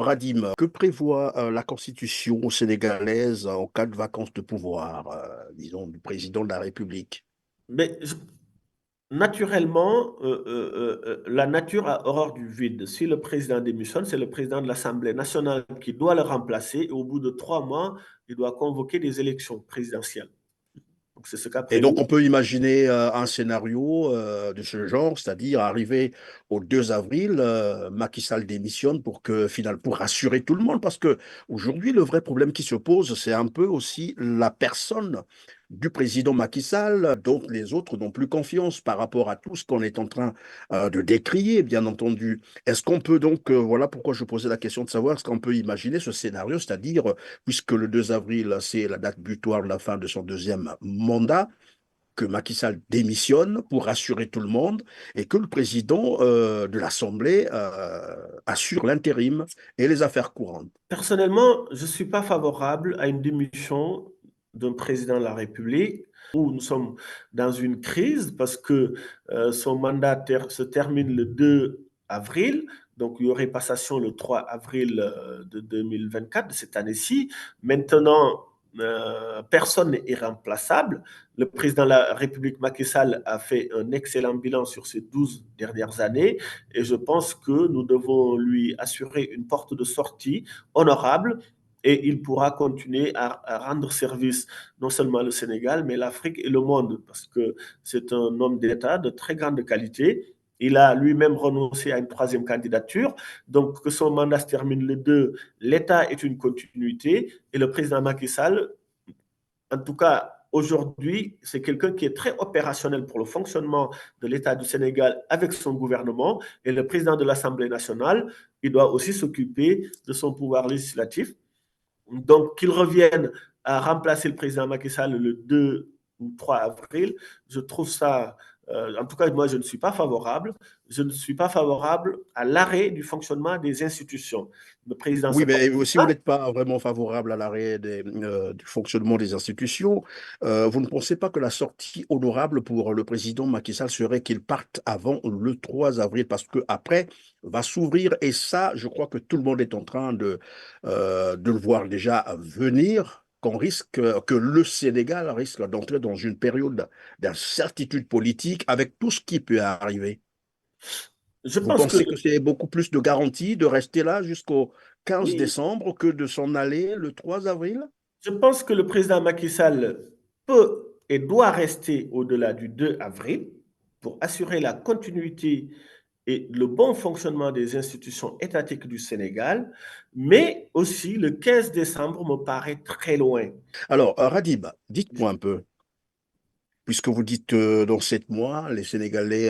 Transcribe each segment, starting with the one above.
Radim, que prévoit la Constitution sénégalaise en cas de vacance de pouvoir, disons, du président de la République? Mais naturellement, la nature a horreur du vide. Si le président démissionne, c'est le président de l'Assemblée nationale qui doit le remplacer et au bout de 3 mois, il doit convoquer des élections présidentielles. Donc c'est ce qu'a Et prévu. donc, on peut imaginer un scénario de ce genre, c'est-à-dire arriver au 2 avril, Macky Sall démissionne pour rassurer tout le monde, parce que aujourd'hui, le vrai problème qui se pose, c'est un peu aussi la personne du président Macky Sall, dont les autres n'ont plus confiance par rapport à tout ce qu'on est en train de décrier, bien entendu. Est-ce qu'on peut donc, voilà pourquoi je posais la question de savoir, est-ce qu'on peut imaginer ce scénario, c'est-à-dire, puisque le 2 avril, c'est la date butoir de la fin de son deuxième mandat, que Macky Sall démissionne pour rassurer tout le monde et que le président de l'Assemblée assure l'intérim et les affaires courantes. Personnellement, je ne suis pas favorable à une démission d'un président de la République où nous sommes dans une crise parce que son mandat se termine le 2 avril. Donc, il y aurait passation le 3 avril de 2024, de cette année-ci. Maintenant, personne n'est irremplaçable. Le président de la République, Macky Sall, a fait un excellent bilan sur ces 12 dernières années et je pense que nous devons lui assurer une porte de sortie honorable et il pourra continuer à rendre service non seulement le Sénégal, mais l'Afrique et le monde, parce que c'est un homme d'État de très grande qualité. Il a lui-même renoncé à une troisième candidature. Donc, que son mandat se termine le 2, l'État est une continuité. Et le président Macky Sall, en tout cas, aujourd'hui, c'est quelqu'un qui est très opérationnel pour le fonctionnement de l'État du Sénégal avec son gouvernement. Et le président de l'Assemblée nationale, il doit aussi s'occuper de son pouvoir législatif. Donc, qu'il revienne à remplacer le président Macky Sall le 2 ou 3 avril, je trouve ça, en tout cas, moi, je ne suis pas favorable. Je ne suis pas favorable à l'arrêt du fonctionnement des institutions. Le président se Oui, porte mais si vous bien. n'êtes pas vraiment favorable à l'arrêt du fonctionnement des institutions, vous ne pensez pas que la sortie honorable pour le président Macky Sall serait qu'il parte avant le 3 avril, parce que après va s'ouvrir, et ça, je crois que tout le monde est en train de le voir déjà venir, qu'on risque, que le Sénégal risque d'entrer dans une période d'incertitude politique avec tout ce qui peut arriver. Je Vous pense que pensez que c'est beaucoup plus de garantie de rester là jusqu'au 15 oui, décembre que de s'en aller le 3 avril? je pense que le président Macky Sall peut et doit rester au-delà du 2 avril pour assurer la continuité et le bon fonctionnement des institutions étatiques du Sénégal, mais aussi le 15 décembre me paraît très loin. Alors, Radib, dites-moi un peu, puisque vous dites dans 7 mois, les Sénégalais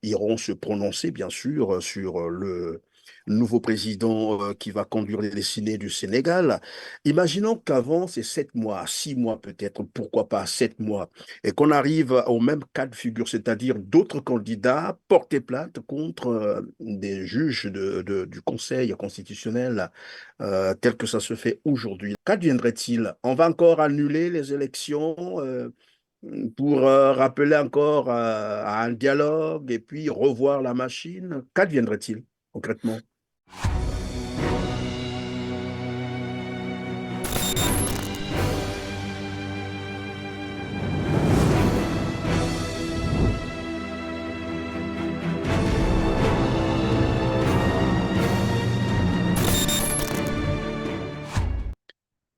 iront se prononcer, bien sûr, sur le nouveau président qui va conduire les destinées du Sénégal. Imaginons qu'avant ces 7 mois, 6 mois peut-être, pourquoi pas 7 mois, et qu'on arrive au même cas de figure, c'est-à-dire d'autres candidats porter plainte contre des juges du Conseil constitutionnel tel que ça se fait aujourd'hui. Qu'adviendrait-il? On va encore annuler les élections pour rappeler encore à un dialogue et puis revoir la machine. Qu'adviendrait-il concrètement?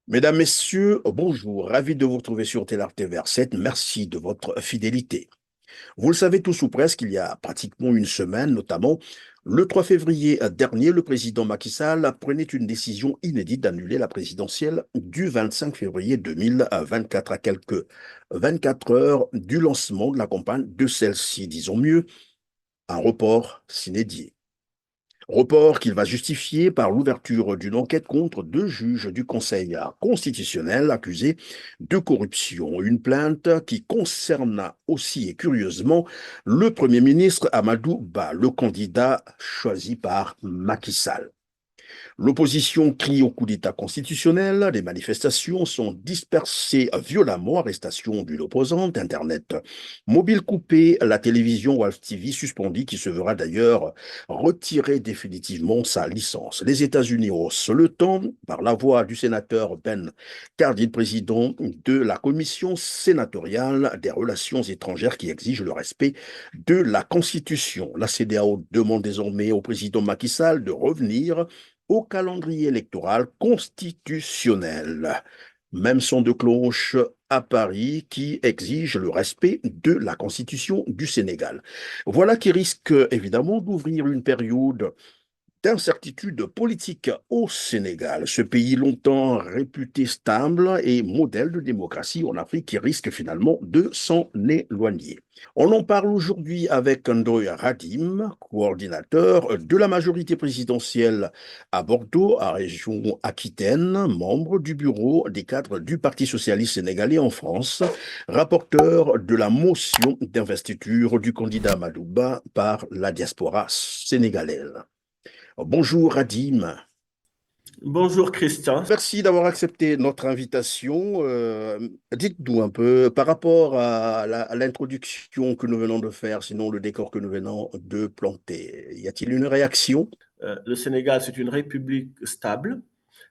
Mesdames, Messieurs, bonjour. Ravi de vous retrouver sur TLR TV7. Merci de votre fidélité. Vous le savez tous ou presque, il y a pratiquement une semaine, notamment le 3 février dernier, le président Macky Sall prenait une décision inédite d'annuler la présidentielle du 25 février 2024 à quelques 24 heures du lancement de la campagne de celle-ci. Disons mieux, un report s'inédié. Report qu'il va justifier par l'ouverture d'une enquête contre deux juges du Conseil constitutionnel accusés de corruption. Une plainte qui concerna aussi et curieusement le Premier ministre Amadou Ba, le candidat choisi par Macky Sall. L'opposition crie au coup d'État constitutionnel, les manifestations sont dispersées violemment, arrestation d'une opposante, Internet mobile coupé, la télévision Wolf TV suspendue, qui se verra d'ailleurs retirer définitivement sa licence. Les États-Unis haussent le ton par la voix du sénateur Ben Cardin, président de la commission sénatoriale des relations étrangères qui exige le respect de la Constitution. La CEDEAO demande désormais au président Macky Sall de revenir au calendrier électoral constitutionnel. Même son de cloche à Paris qui exige le respect de la Constitution du Sénégal. Voilà qui risque évidemment d'ouvrir une période d'incertitude politique au Sénégal, ce pays longtemps réputé stable et modèle de démocratie en Afrique qui risque finalement de s'en éloigner. On en parle aujourd'hui avec Ndoye Radim, coordinateur de la majorité présidentielle à Bordeaux, à région Aquitaine, membre du bureau des cadres du Parti socialiste sénégalais en France, rapporteur de la motion d'investiture du candidat Madouba par la diaspora sénégalaise. Bonjour Radim. Bonjour Christian. Merci d'avoir accepté notre invitation. Dites-nous un peu par rapport à l'introduction que nous venons de faire, sinon le décor que nous venons de planter. Y a-t-il une réaction? Le Sénégal, c'est une république stable.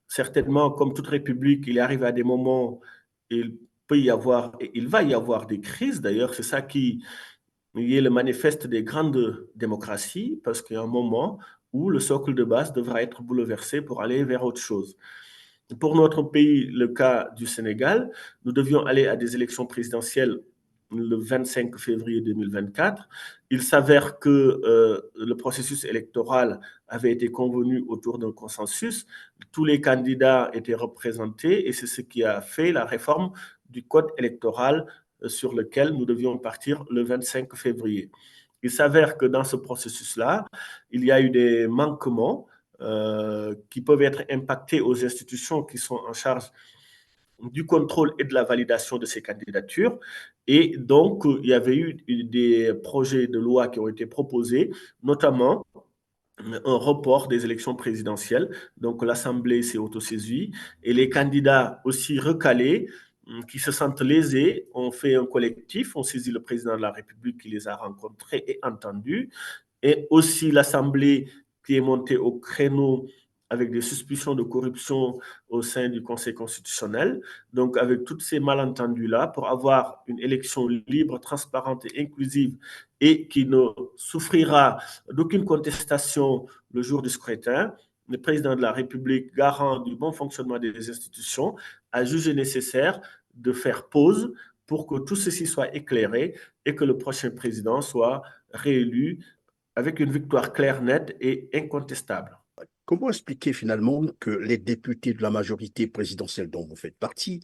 Certainement, comme toute république, il arrive à des moments, il peut y avoir, et il va y avoir des crises. D'ailleurs, c'est ça qui est le manifeste des grandes démocraties, parce qu'il y a un moment où le socle de base devra être bouleversé pour aller vers autre chose. Pour notre pays, le cas du Sénégal, nous devions aller à des élections présidentielles le 25 février 2024. Il s'avère que le processus électoral avait été convenu autour d'un consensus. Tous les candidats étaient représentés et c'est ce qui a fait la réforme du code électoral sur lequel nous devions partir le 25 février. Il s'avère que dans ce processus-là, il y a eu des manquements qui peuvent être impactés aux institutions qui sont en charge du contrôle et de la validation de ces candidatures. Et donc, il y avait eu des projets de loi qui ont été proposés, notamment un report des élections présidentielles. Donc, l'Assemblée s'est autosaisie et les candidats aussi recalés qui se sentent lésés ont fait un collectif, ont saisi le président de la République qui les a rencontrés et entendus. Et aussi l'Assemblée qui est montée au créneau avec des suspicions de corruption au sein du Conseil constitutionnel. Donc, avec tous ces malentendus-là, pour avoir une élection libre, transparente et inclusive et qui ne souffrira d'aucune contestation le jour du scrutin, le président de la République, garant du bon fonctionnement des institutions, a jugé nécessaire de faire pause pour que tout ceci soit éclairé et que le prochain président soit réélu avec une victoire claire, nette et incontestable. Comment expliquer finalement que les députés de la majorité présidentielle dont vous faites partie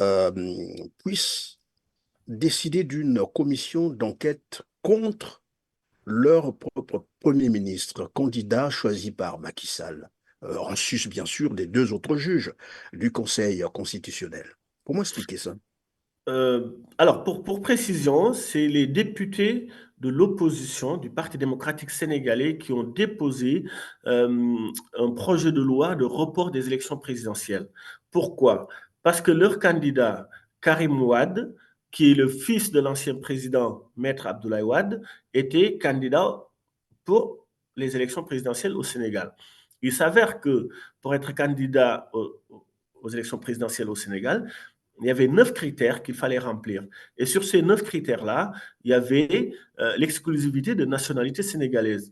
euh, puissent décider d'une commission d'enquête contre leur propre Premier ministre, candidat choisi par Macky Sall, en sus bien sûr des deux autres juges du Conseil constitutionnel? Comment expliquer ça? Alors, pour précision, c'est les députés de l'opposition du Parti démocratique sénégalais qui ont déposé un projet de loi de report des élections présidentielles. Pourquoi? Parce que leur candidat, Karim Wade, qui est le fils de l'ancien président Maître Abdoulaye Wade, était candidat pour les élections présidentielles au Sénégal. Il s'avère que pour être candidat aux élections présidentielles au Sénégal, il y avait 9 critères qu'il fallait remplir. Et sur ces 9 critères-là, il y avait l'exclusivité de nationalité sénégalaise.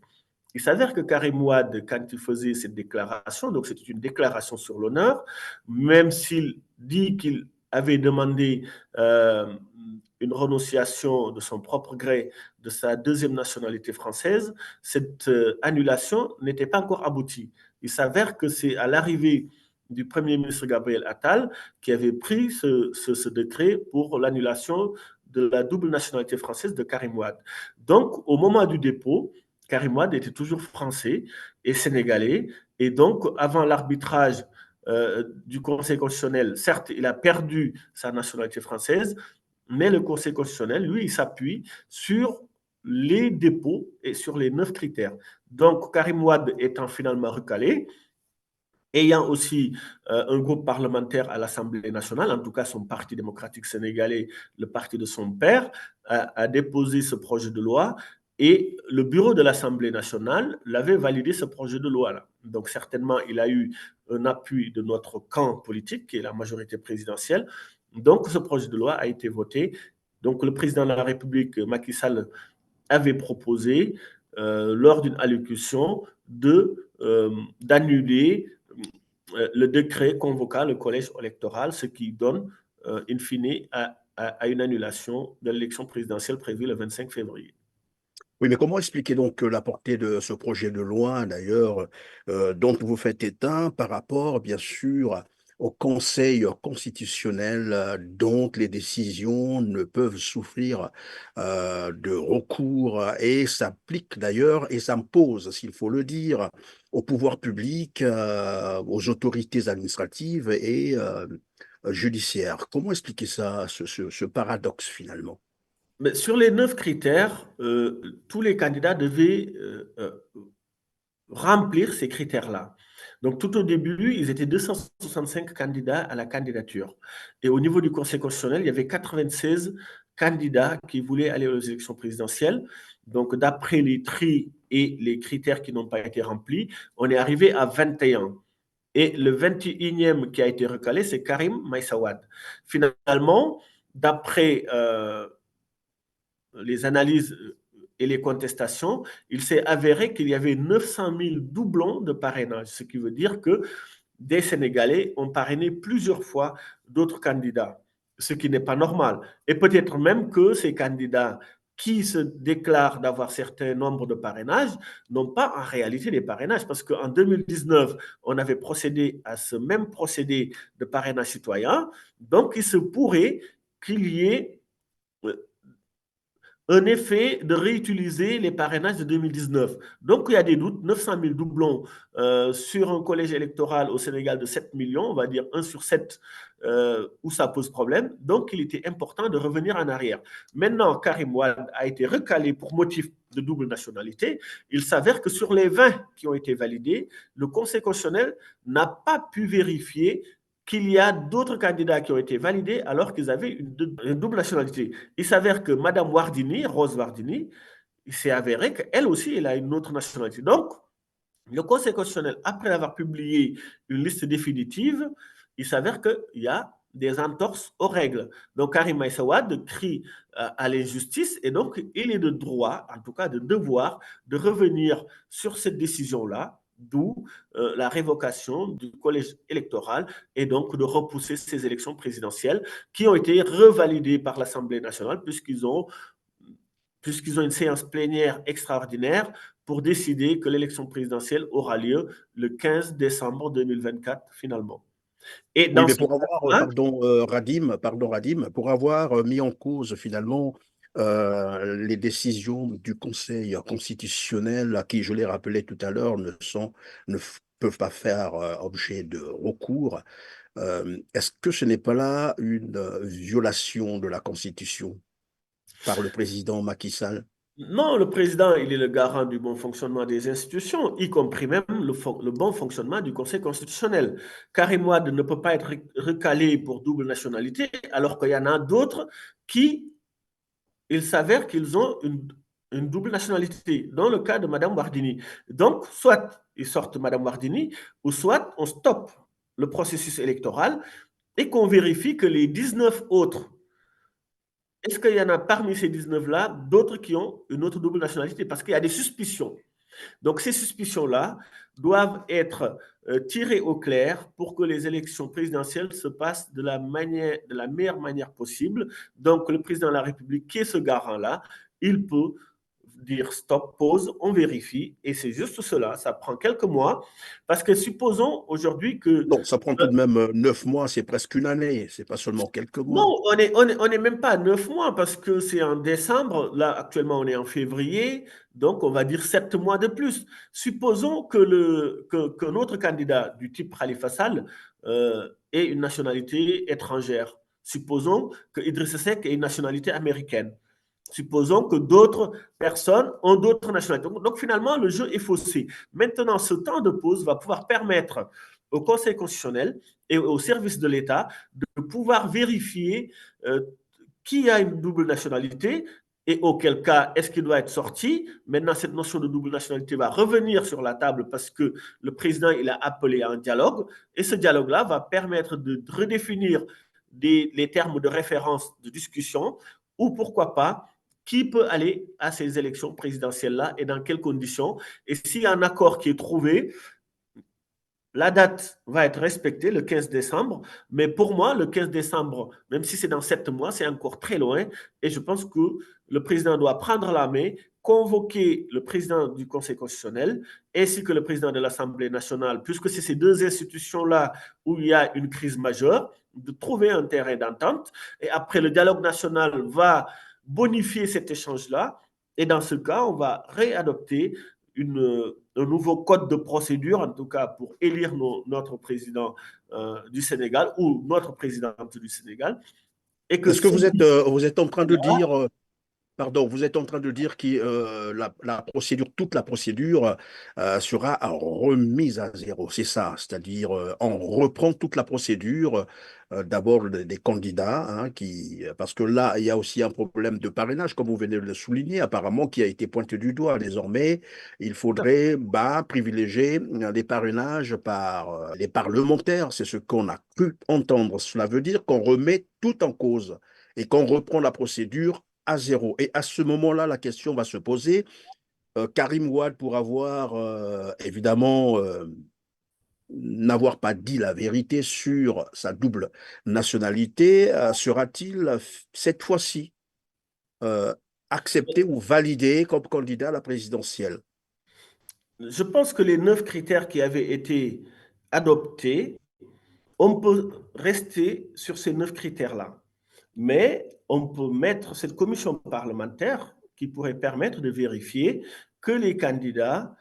Il s'avère que Karim Wade, quand il faisait cette déclaration, donc c'était une déclaration sur l'honneur, même s'il dit qu'il avait demandé une renonciation de son propre gré de sa deuxième nationalité française, cette annulation n'était pas encore aboutie. Il s'avère que c'est à l'arrivée du Premier ministre Gabriel Attal qui avait pris ce décret pour l'annulation de la double nationalité française de Karim Wade. Donc, au moment du dépôt, Karim Wade était toujours français et sénégalais. Et donc, avant l'arbitrage du Conseil constitutionnel, certes, il a perdu sa nationalité française, mais le Conseil constitutionnel, lui, il s'appuie sur les dépôts et sur les 9 critères. Donc, Karim Wade étant finalement recalé, ayant aussi un groupe parlementaire à l'Assemblée nationale, en tout cas son parti démocratique sénégalais, le parti de son père, a déposé ce projet de loi et le bureau de l'Assemblée nationale l'avait validé, ce projet de loi-là. Donc certainement, il a eu un appui de notre camp politique, qui est la majorité présidentielle. Donc ce projet de loi a été voté. Donc le président de la République, Macky Sall, avait proposé, lors d'une allocution, d'annuler le décret convoquant le collège électoral, ce qui donne, in fine, à une annulation de l'élection présidentielle prévue le 25 février. Oui, mais comment expliquer donc la portée de ce projet de loi, d'ailleurs, dont vous faites état par rapport, bien sûr, au Conseil constitutionnel, dont les décisions ne peuvent souffrir de recours et s'applique d'ailleurs et s'impose, s'il faut le dire, au pouvoir public, aux autorités administratives et judiciaires. Comment expliquer ça, ce paradoxe finalement? Mais sur les 9 critères, tous les candidats devaient remplir ces critères-là. Donc, tout au début, ils étaient 265 candidats à la candidature. Et au niveau du Conseil constitutionnel, il y avait 96 candidats qui voulaient aller aux élections présidentielles. Donc, d'après les tri et les critères qui n'ont pas été remplis, on est arrivé à 21. Et le 21e qui a été recalé, c'est Karim Maïsawad. Finalement, d'après les analyses et les contestations, il s'est avéré qu'il y avait 900 000 doublons de parrainage, ce qui veut dire que des Sénégalais ont parrainé plusieurs fois d'autres candidats, ce qui n'est pas normal. Et peut-être même que ces candidats qui se déclarent d'avoir certains nombres de parrainages n'ont pas en réalité des parrainages, parce qu'en 2019, on avait procédé à ce même procédé de parrainage citoyen, donc il se pourrait qu'il y ait un effet de réutiliser les parrainages de 2019. Donc, il y a des doutes, 900 000 doublons sur un collège électoral au Sénégal de 7 millions, on va dire 1 sur 7, où ça pose problème. Donc, il était important de revenir en arrière. Maintenant, Karim Wade a été recalé pour motif de double nationalité. Il s'avère que sur les 20 qui ont été validés, le Conseil constitutionnel n'a pas pu vérifier qu'il y a d'autres candidats qui ont été validés alors qu'ils avaient une double nationalité. Il s'avère que Mme Wardini, Rose Wardini, il s'est avéré qu'elle aussi, elle a une autre nationalité. Donc, le Conseil constitutionnel, après avoir publié une liste définitive, il s'avère qu'il y a des entorses aux règles. Donc, Karim Maïsawad crie à l'injustice et donc il est de droit, en tout cas de devoir, de revenir sur cette décision-là, d'où la révocation du collège électoral et donc de repousser ces élections présidentielles qui ont été revalidées par l'Assemblée nationale puisqu'ils ont une séance plénière extraordinaire pour décider que l'élection présidentielle aura lieu le 15 décembre 2024 finalement. Et Oui, dans mais ce pour avoir, cas, Radim, pour avoir mis en cause finalement les décisions du Conseil constitutionnel, à qui je l'ai rappelé tout à l'heure, peuvent pas faire objet de recours, est-ce que ce n'est pas là une violation de la Constitution par le président Macky Sall? non, le président, il est le garant du bon fonctionnement des institutions, y compris même le bon fonctionnement du Conseil constitutionnel. Karim Wade ne peut pas être recalé pour double nationalité, alors qu'il y en a d'autres qui, il s'avère qu'ils ont une double nationalité, dans le cas de Mme Wardini. Donc, soit ils sortent Mme Wardini, ou soit on stoppe le processus électoral et qu'on vérifie que les 19 autres, est-ce qu'il y en a parmi ces 19-là d'autres qui ont une autre double nationalité? Parce qu'il y a des suspicions. Donc, ces suspicions-là doivent être tirées au clair pour que les élections présidentielles se passent de la meilleure manière possible. Donc, le président de la République, qui est ce garant-là, il peut dire stop, pause, on vérifie, et c'est juste cela. Ça prend quelques mois, parce que supposons aujourd'hui que Non, ça prend tout de même 9 mois, c'est presque une année, c'est pas seulement quelques mois. non, on est même pas à 9 mois parce que c'est en décembre. Là, actuellement, on est en février. Donc, on va dire 7 mois de plus. Supposons que notre candidat du type Khalifa Sall ait une nationalité étrangère. Supposons que Idriss Seck ait une nationalité américaine. Supposons que d'autres personnes ont d'autres nationalités. Donc, finalement, le jeu est faussé. Maintenant, ce temps de pause va pouvoir permettre au Conseil constitutionnel et au service de l'État de pouvoir vérifier qui a une double nationalité et auquel cas est-ce qu'il doit être sorti. Maintenant, cette notion de double nationalité va revenir sur la table parce que le président il a appelé à un dialogue et ce dialogue-là va permettre de redéfinir les termes de référence de discussion ou pourquoi pas qui peut aller à ces élections présidentielles-là et dans quelles conditions. Et s'il y a un accord qui est trouvé, la date va être respectée le 15 décembre, mais pour moi, le 15 décembre, même si c'est dans 7 mois, c'est encore très loin. Et je pense que le président doit prendre la main, convoquer le président du Conseil constitutionnel ainsi que le président de l'Assemblée nationale, puisque c'est ces deux institutions-là où il y a une crise majeure, de trouver un terrain d'entente. Et après, le dialogue national va bonifier cet échange-là. Et dans ce cas, on va réadopter un nouveau code de procédure, en tout cas pour élire notre président du Sénégal ou notre présidente du Sénégal. Et que Est-ce que vous êtes en train de dire, pardon, vous êtes en train de dire que la procédure, toute la procédure sera remise à zéro, c'est ça, c'est-à-dire on reprend toute la procédure, d'abord des candidats, hein, parce que là, il y a aussi un problème de parrainage, comme vous venez de le souligner, apparemment, qui a été pointé du doigt. Désormais, il faudrait privilégier les parrainages par les parlementaires, c'est ce qu'on a pu entendre. Cela veut dire qu'on remet tout en cause et qu'on reprend la procédure à zéro. Et à ce moment-là, la question va se poser. Karim Wade, pour avoir évidemment n'avoir pas dit la vérité sur sa double nationalité, sera-t-il cette fois-ci euh, accepté ou validé comme candidat à la présidentielle? je pense que les 9 critères qui avaient été adoptés, on peut rester sur ces 9 critères-là. Mais on peut mettre cette commission parlementaire qui pourrait permettre de vérifier que les candidats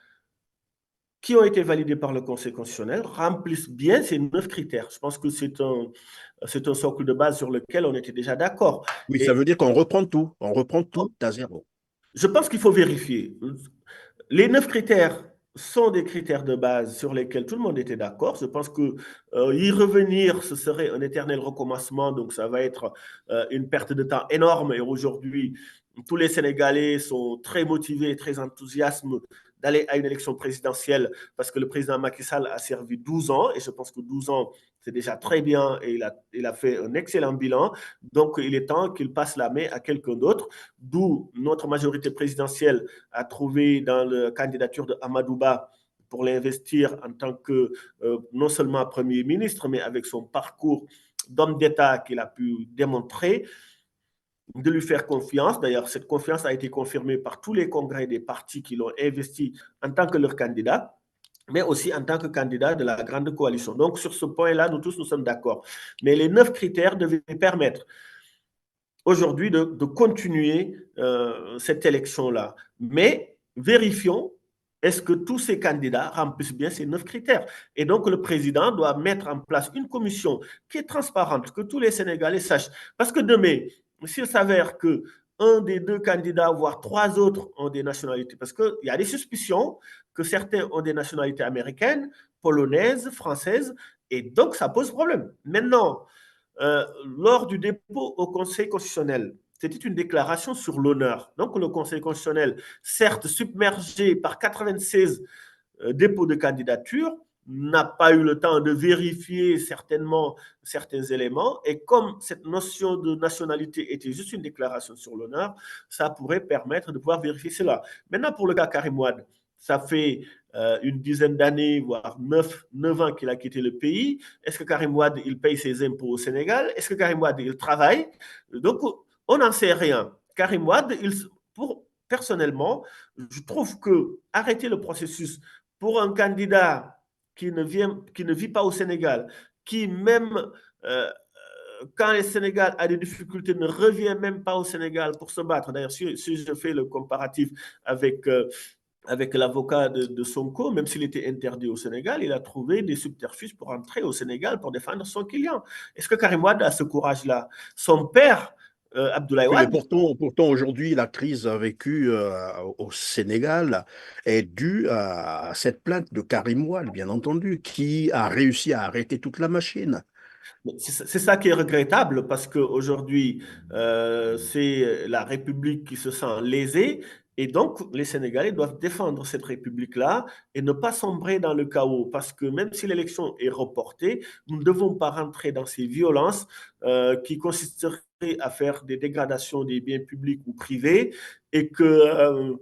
qui ont été validés par le Conseil constitutionnel remplissent bien ces 9 critères. Je pense que c'est un socle de base sur lequel on était déjà d'accord. Oui, ça Et veut dire on reprend tout à zéro. je pense qu'il faut vérifier. Les 9 critères sont des critères de base sur lesquels tout le monde était d'accord. Je pense que y revenir, ce serait un éternel recommencement, donc ça va être une perte de temps énorme. Et aujourd'hui, tous les Sénégalais sont très motivés, très enthousiastes d'aller à une élection présidentielle parce que le président Macky Sall a servi 12 ans et je pense que 12 ans, c'est déjà très bien et il a fait un excellent bilan. Donc, il est temps qu'il passe la main à quelqu'un d'autre, d'où notre majorité présidentielle a trouvé dans la candidature de Amadouba pour l'investir en tant que non seulement Premier ministre, mais avec son parcours d'homme d'État qu'il a pu démontrer, de lui faire confiance. D'ailleurs, cette confiance a été confirmée par tous les congrès des partis qui l'ont investi en tant que leur candidat, mais aussi en tant que candidat de la grande coalition. Donc, sur ce point-là, nous tous, nous sommes d'accord. Mais les 9 critères devaient permettre aujourd'hui de continuer cette élection-là. Mais vérifions, est-ce que tous ces candidats remplissent bien ces 9 critères? Et donc, le président doit mettre en place une commission qui est transparente, que tous les Sénégalais sachent. Parce que demain, s'il s'avère que un des 2 candidats, voire 3 autres, ont des nationalités, parce qu'il y a des suspicions que certains ont des nationalités américaines, polonaises, françaises, et donc ça pose problème. Maintenant, lors du dépôt au Conseil constitutionnel, c'était une déclaration sur l'honneur. Donc le Conseil constitutionnel, certes submergé par 96 dépôts de candidature, n'a pas eu le temps de vérifier certainement certains éléments. Et comme cette notion de nationalité était juste une déclaration sur l'honneur, ça pourrait permettre de pouvoir vérifier cela. Maintenant, pour le cas Karim Wade, ça fait une dizaine d'années, voire 9 ans qu'il a quitté le pays. Est-ce que Karim Wade, il paye ses impôts au Sénégal? Est-ce que Karim Wade, il travaille? Donc, on n'en sait rien. Karim Wade, personnellement, je trouve que arrêter le processus pour un candidat qui ne vit pas au Sénégal, qui même quand le Sénégal a des difficultés, ne revient même pas au Sénégal pour se battre. D'ailleurs, si je fais le comparatif avec avec l'avocat de Sonko, même s'il était interdit au Sénégal, il a trouvé des subterfuges pour entrer au Sénégal pour défendre son client. Est-ce que Karim Wade a ce courage-là? Son père Abdoulaye Oui, mais Wade. pourtant aujourd'hui, la crise vécue au Sénégal est due à cette plainte de Karim Wade, bien entendu, qui a réussi à arrêter toute la machine. C'est ça qui est regrettable parce qu'aujourd'hui, c'est la République qui se sent lésée et donc les Sénégalais doivent défendre cette République-là et ne pas sombrer dans le chaos parce que même si l'élection est reportée, nous ne devons pas rentrer dans ces violences qui consisteraient à faire des dégradations des biens publics ou privés et que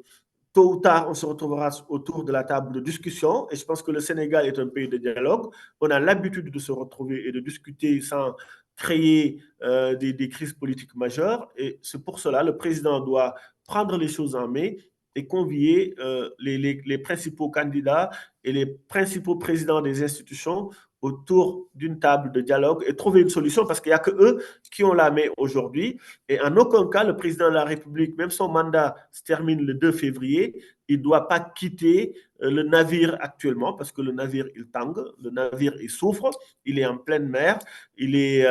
tôt ou tard, on se retrouvera autour de la table de discussion. Et je pense que le Sénégal est un pays de dialogue. On a l'habitude de se retrouver et de discuter sans créer des crises politiques majeures. Et c'est pour cela que le président doit prendre les choses en main et convier les principaux candidats et les principaux présidents des institutions autour d'une table de dialogue et trouver une solution parce qu'il n'y a que eux qui ont la main aujourd'hui. Et en aucun cas, le président de la République, même son mandat se termine le 2 février, il ne doit pas quitter le navire actuellement parce que le navire, il tangue, le navire, il souffre, il est en pleine mer, il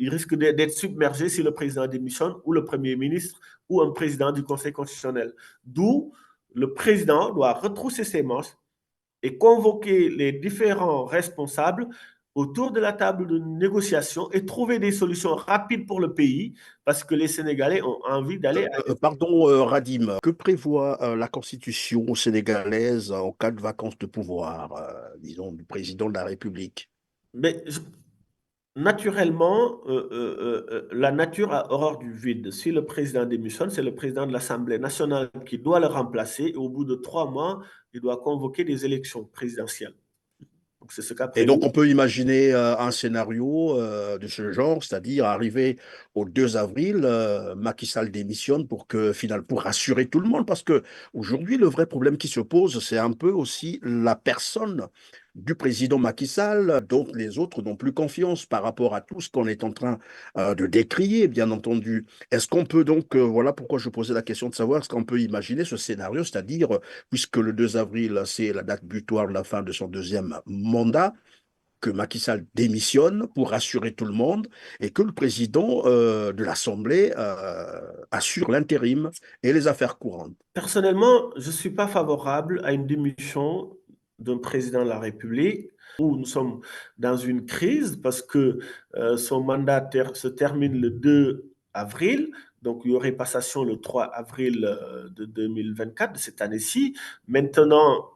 risque d'être submergé si le président démissionne ou le Premier ministre ou un président du Conseil constitutionnel. D'où le président doit retrousser ses manches et convoquer les différents responsables autour de la table de négociation et trouver des solutions rapides pour le pays parce que les Sénégalais ont envie d'aller à Pardon, Radim, que prévoit la Constitution sénégalaise en cas de vacance de pouvoir, disons, du président de la République? mais naturellement, la nature a horreur du vide. Si le président démissionne, c'est le président de l'Assemblée nationale qui doit le remplacer et au bout de 3 mois, il doit convoquer des élections présidentielles. Donc c'est ce qu'a Et prévu. donc, on peut imaginer un scénario de ce genre, c'est-à-dire arriver au 2 avril, Macky Sall démissionne pour rassurer tout le monde, parce que aujourd'hui, le vrai problème qui se pose, c'est un peu aussi la personne du président Macky Sall, dont les autres n'ont plus confiance par rapport à tout ce qu'on est en train de décrier, bien entendu. Est-ce qu'on peut donc, voilà pourquoi je posais la question de savoir, est-ce qu'on peut imaginer ce scénario, c'est-à-dire, puisque le 2 avril, c'est la date butoir de la fin de son deuxième mandat, que Macky Sall démissionne pour rassurer tout le monde et que le président de l'Assemblée assure l'intérim et les affaires courantes. Personnellement, je ne suis pas favorable à une démission d'un président de la République où nous sommes dans une crise parce que son mandat se termine le 2 avril. Donc, il y aurait passation le 3 avril de 2024, de cette année-ci. Maintenant,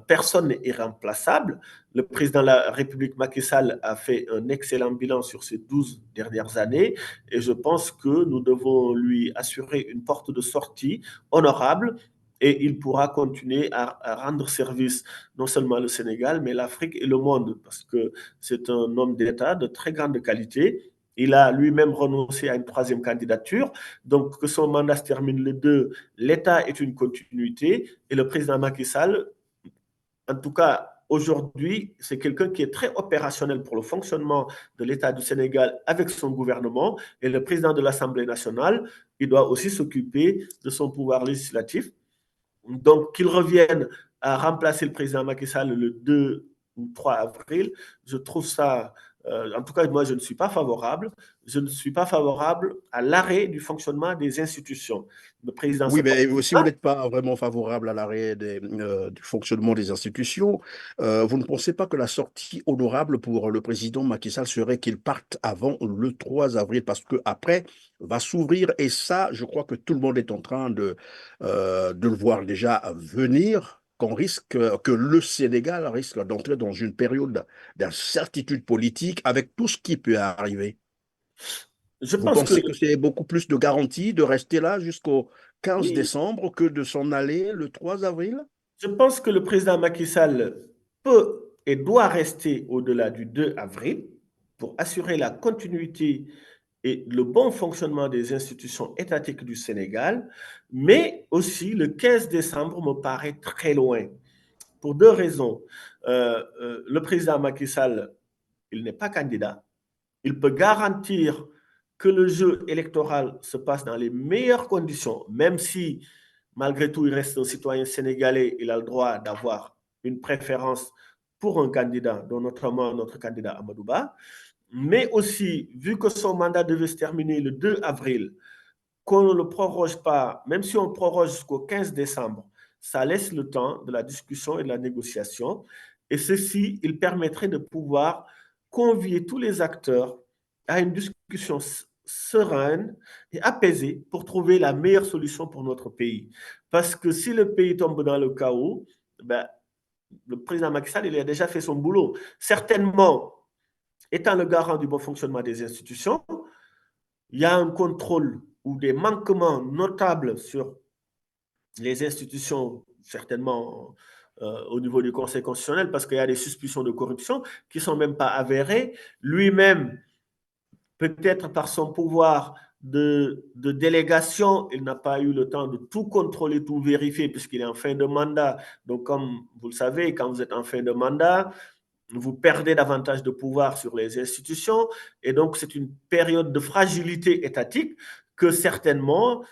personne n'est irremplaçable. Le président de la République, Macky Sall, a fait un excellent bilan sur ces 12 dernières années et je pense que nous devons lui assurer une porte de sortie honorable et il pourra continuer à rendre service non seulement le Sénégal, mais l'Afrique et le monde, parce que c'est un homme d'État de très grande qualité. Il a lui-même renoncé à une troisième candidature. Donc, que son mandat se termine le 2, l'État est une continuité. Et le président Macky Sall, en tout cas, aujourd'hui, c'est quelqu'un qui est très opérationnel pour le fonctionnement de l'État du Sénégal avec son gouvernement. Et le président de l'Assemblée nationale, il doit aussi s'occuper de son pouvoir législatif. Donc, qu'il revienne à remplacer le président Macky Sall le 2 ou 3 avril, je trouve ça, en tout cas, moi, je ne suis pas favorable. Je ne suis pas favorable à l'arrêt du fonctionnement des institutions. Le président se Oui, porte mais si vous bien. n'êtes pas vraiment favorable à l'arrêt du fonctionnement des institutions, vous ne pensez pas que la sortie honorable pour le président Macky Sall serait qu'il parte avant le 3 avril, parce que après va s'ouvrir, et ça, je crois que tout le monde est en train de le voir déjà venir, qu'on risque, que le Sénégal risque d'entrer dans une période d'incertitude politique avec tout ce qui peut arriver. Je Vous pense que pensez que c'est beaucoup plus de garantie de rester là jusqu'au 15 oui, décembre que de s'en aller le 3 avril? je pense que le président Macky Sall peut et doit rester au-delà du 2 avril pour assurer la continuité et le bon fonctionnement des institutions étatiques du Sénégal, mais aussi le 15 décembre me paraît très loin pour deux raisons. Le président Macky Sall, il n'est pas candidat. Il peut garantir que le jeu électoral se passe dans les meilleures conditions, même si, malgré tout, il reste un citoyen sénégalais, il a le droit d'avoir une préférence pour un candidat, dont notamment notre candidat Amadouba. mais aussi, vu que son mandat devait se terminer le 2 avril, qu'on ne le proroge pas, même si on proroge jusqu'au 15 décembre, ça laisse le temps de la discussion et de la négociation. Et ceci, il permettrait de pouvoir convier tous les acteurs à une discussion sereine et apaisée pour trouver la meilleure solution pour notre pays. Parce que si le pays tombe dans le chaos, ben, le président Macky Sall, il a déjà fait son boulot. Certainement, étant le garant du bon fonctionnement des institutions, il y a un contrôle ou des manquements notables sur les institutions, certainement au niveau du Conseil constitutionnel, parce qu'il y a des suspicions de corruption qui ne sont même pas avérées. Lui-même, peut-être par son pouvoir de délégation, il n'a pas eu le temps de tout contrôler, tout vérifier, puisqu'il est en fin de mandat. Donc, comme vous le savez, quand vous êtes en fin de mandat, vous perdez davantage de pouvoir sur les institutions et donc c'est une période de fragilité étatique que certainement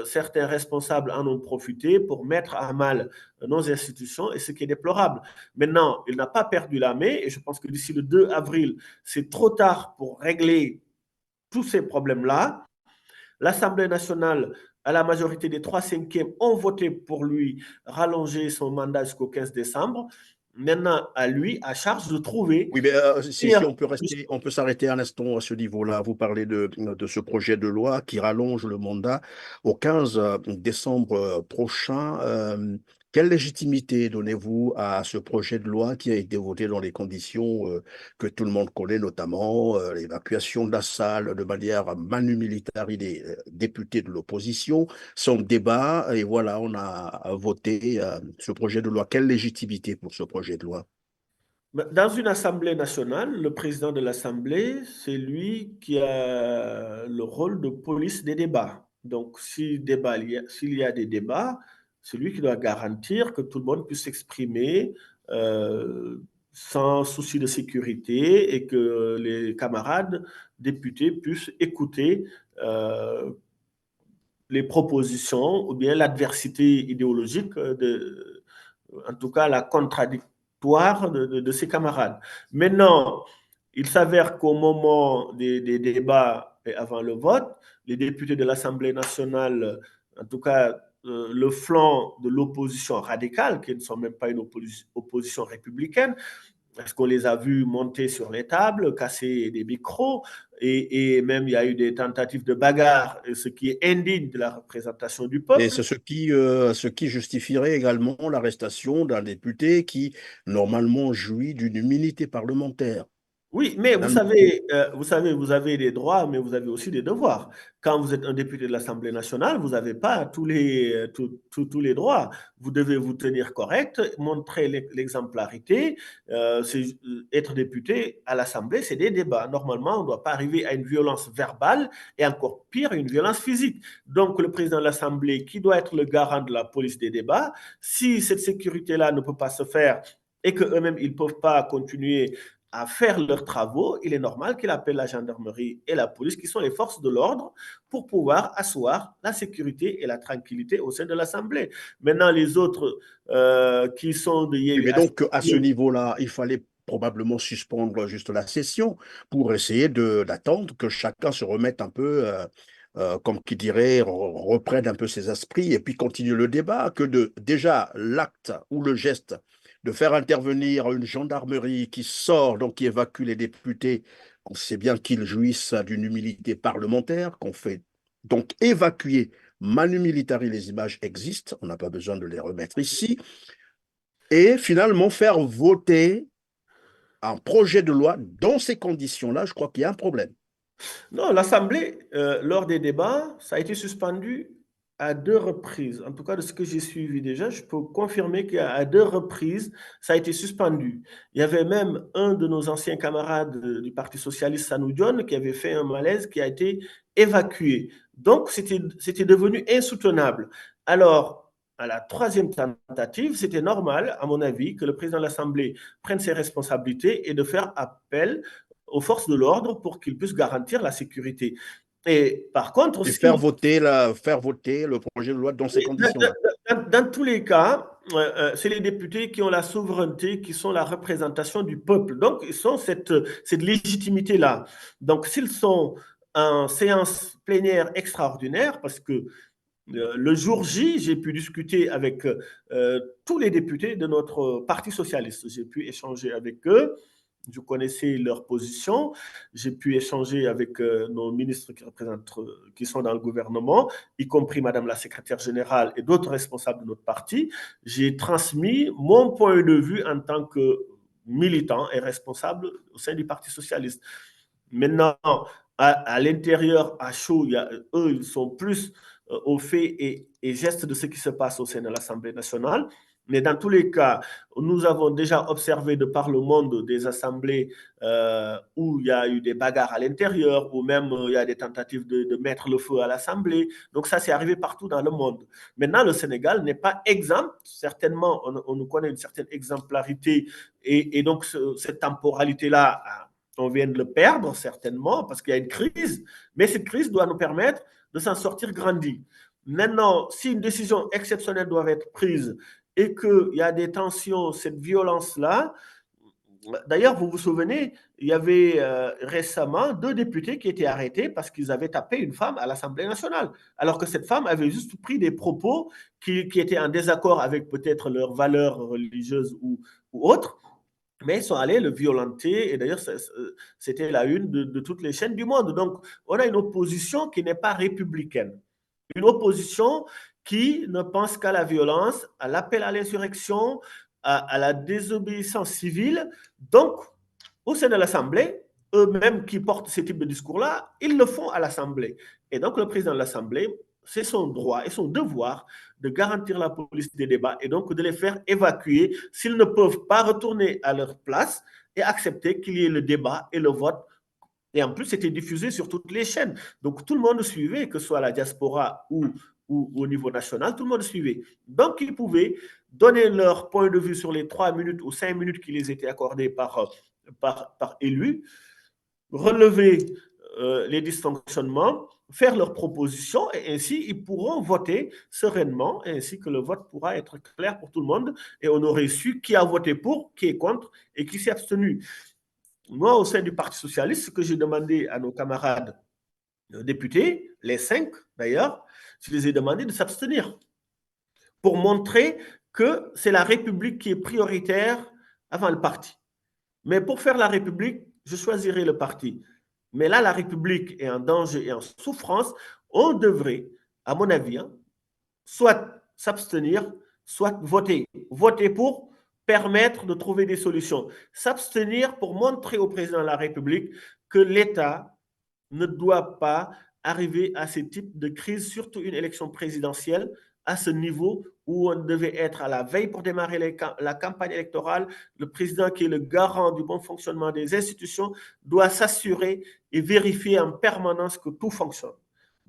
certains responsables en ont profité pour mettre à mal nos institutions et ce qui est déplorable. Maintenant, il n'a pas perdu la main et je pense que d'ici le 2 avril, c'est trop tard pour régler tous ces problèmes-là. L'Assemblée nationale, à la majorité des 3/5, ont voté pour lui rallonger son mandat jusqu'au 15 décembre. Maintenant, à lui, à charge de trouver Oui, mais si meilleure on peut rester, on peut s'arrêter un instant à ce niveau-là. Vous parlez de ce projet de loi qui rallonge le mandat au 15 décembre prochain. Quelle légitimité donnez-vous à ce projet de loi qui a été voté dans les conditions que tout le monde connaît, notamment l'évacuation de la salle de manière manu militari des députés de l'opposition, son débat, et voilà, on a voté ce projet de loi. Quelle légitimité pour ce projet de loi? Dans une assemblée nationale, le président de l'assemblée, c'est lui qui a le rôle de police des débats. Donc, s'il y a des débats, c'est lui qui doit garantir que tout le monde puisse s'exprimer euh, sans souci de sécurité et que les camarades députés puissent écouter euh, les propositions ou bien l'adversité idéologique en tout cas la contradictoire de ses camarades. Maintenant, il s'avère qu'au moment des débats et avant le vote, les députés de l'Assemblée nationale, en tout cas le flanc de l'opposition radicale, qui ne sont même pas une opposition républicaine, parce qu'on les a vus monter sur les tables, casser des micros, et même il y a eu des tentatives de bagarre, ce qui est indigne de la représentation du Et peuple. c'est ce qui justifierait également l'arrestation d'un député qui, normalement, jouit d'une immunité parlementaire. Oui, mais Madame, vous avez des droits, mais vous avez aussi des devoirs. Quand vous êtes un député de l'Assemblée nationale, vous n'avez pas tous les droits. Vous devez vous tenir correct, montrer l'exemplarité. Être député à l'Assemblée, c'est des débats. Normalement, on ne doit pas arriver à une violence verbale et encore pire, une violence physique. Donc, le président de l'Assemblée, qui doit être le garant de la police des débats, si cette sécurité-là ne peut pas se faire et qu'eux-mêmes, ils ne peuvent pas continuer à faire leurs travaux, il est normal qu'il appelle la gendarmerie et la police, qui sont les forces de l'ordre, pour pouvoir asseoir la sécurité et la tranquillité au sein de l'Assemblée. Maintenant, les autres qui sont de oui, Yehui mais donc, à ce niveau-là, il fallait probablement suspendre juste la session pour essayer d'attendre que chacun se remette un peu, comme qui dirait, reprenne un peu ses esprits et puis continue le débat, que déjà l'acte ou le geste de faire intervenir une gendarmerie qui sort, donc qui évacue les députés, on sait bien qu'ils jouissent d'une humilité parlementaire, qu'on fait donc évacuer manu militari, les images existent, on n'a pas besoin de les remettre ici, et finalement faire voter un projet de loi dans ces conditions-là, je crois qu'il y a un problème. Non, l'Assemblée, lors des débats, ça a été suspendu à deux reprises. En tout cas, de ce que j'ai suivi déjà, je peux confirmer qu'à deux reprises, ça a été suspendu. Il y avait même un de nos anciens camarades du Parti socialiste, Sanou Dione, qui avait fait un malaise, qui a été évacué. Donc, c'était devenu insoutenable. Alors, à la troisième tentative, c'était normal, à mon avis, que le président de l'Assemblée prenne ses responsabilités et de faire appel aux forces de l'ordre pour qu'ils puissent garantir la sécurité. Et par contre, Et si, faire voter le projet de loi dans ces conditions-là. dans tous les cas, c'est les députés qui ont la souveraineté, qui sont la représentation du peuple. Donc, ils ont cette légitimité-là. Donc, s'ils sont en séance plénière extraordinaire, parce que le jour J, j'ai pu discuter avec tous les députés de notre parti socialiste. J'ai pu échanger avec eux. Je connaissais leur position. J'ai pu échanger avec nos ministres qui sont dans le gouvernement, y compris Madame la secrétaire générale et d'autres responsables de notre parti. J'ai transmis mon point de vue en tant que militant et responsable au sein du Parti socialiste. Maintenant, à l'intérieur, à chaud, eux, ils sont plus aux faits et gestes de ce qui se passe au sein de l'Assemblée nationale. Mais dans tous les cas, nous avons déjà observé de par le monde des assemblées où il y a eu des bagarres à l'intérieur, ou même il y a des tentatives de mettre le feu à l'Assemblée. Donc ça, c'est arrivé partout dans le monde. Maintenant, le Sénégal n'est pas exempt. Certainement, on nous connaît une certaine exemplarité et donc cette temporalité-là, on vient de le perdre certainement parce qu'il y a une crise, mais cette crise doit nous permettre de s'en sortir grandi. Maintenant, si une décision exceptionnelle doit être prise et qu'il y a des tensions, cette violence-là, d'ailleurs, vous vous souvenez, il y avait récemment 2 députés qui étaient arrêtés parce qu'ils avaient tapé une femme à l'Assemblée nationale, alors que cette femme avait juste pris des propos qui étaient en désaccord avec peut-être leurs valeurs religieuses ou autres, mais ils sont allés le violenter, et d'ailleurs, c'était la une de toutes les chaînes du monde. Donc, on a une opposition qui n'est pas républicaine. Une opposition qui ne pense qu'à la violence, à l'appel à l'insurrection, à la désobéissance civile. Donc, au sein de l'Assemblée, eux-mêmes qui portent ce type de discours-là, ils le font à l'Assemblée. Et donc, le président de l'Assemblée, c'est son droit et son devoir de garantir la police des débats et donc de les faire évacuer s'ils ne peuvent pas retourner à leur place et accepter qu'il y ait le débat et le vote. Et en plus, c'était diffusé sur toutes les chaînes. Donc, tout le monde suivait, que ce soit la diaspora ou au niveau national, tout le monde suivait. Donc, ils pouvaient donner leur point de vue sur les 3 minutes ou 5 minutes qui les étaient accordées par élu, relever les dysfonctionnements, faire leurs propositions et ainsi ils pourront voter sereinement, ainsi que le vote pourra être clair pour tout le monde et on aurait su qui a voté pour, qui est contre et qui s'est abstenu. Moi, au sein du Parti socialiste, ce que j'ai demandé à nos camarades députés, les 5 d'ailleurs, je les ai demandé de s'abstenir pour montrer que c'est la République qui est prioritaire avant le parti. Mais pour faire la République, je choisirai le parti. Mais là, la République est en danger et en souffrance. On devrait, à mon avis, soit s'abstenir, soit voter. Voter pour permettre de trouver des solutions. S'abstenir pour montrer au président de la République que l'État ne doit pas arriver à ce type de crise, surtout une élection présidentielle, à ce niveau où on devait être à la veille pour démarrer la campagne électorale. Le président, qui est le garant du bon fonctionnement des institutions, doit s'assurer et vérifier en permanence que tout fonctionne,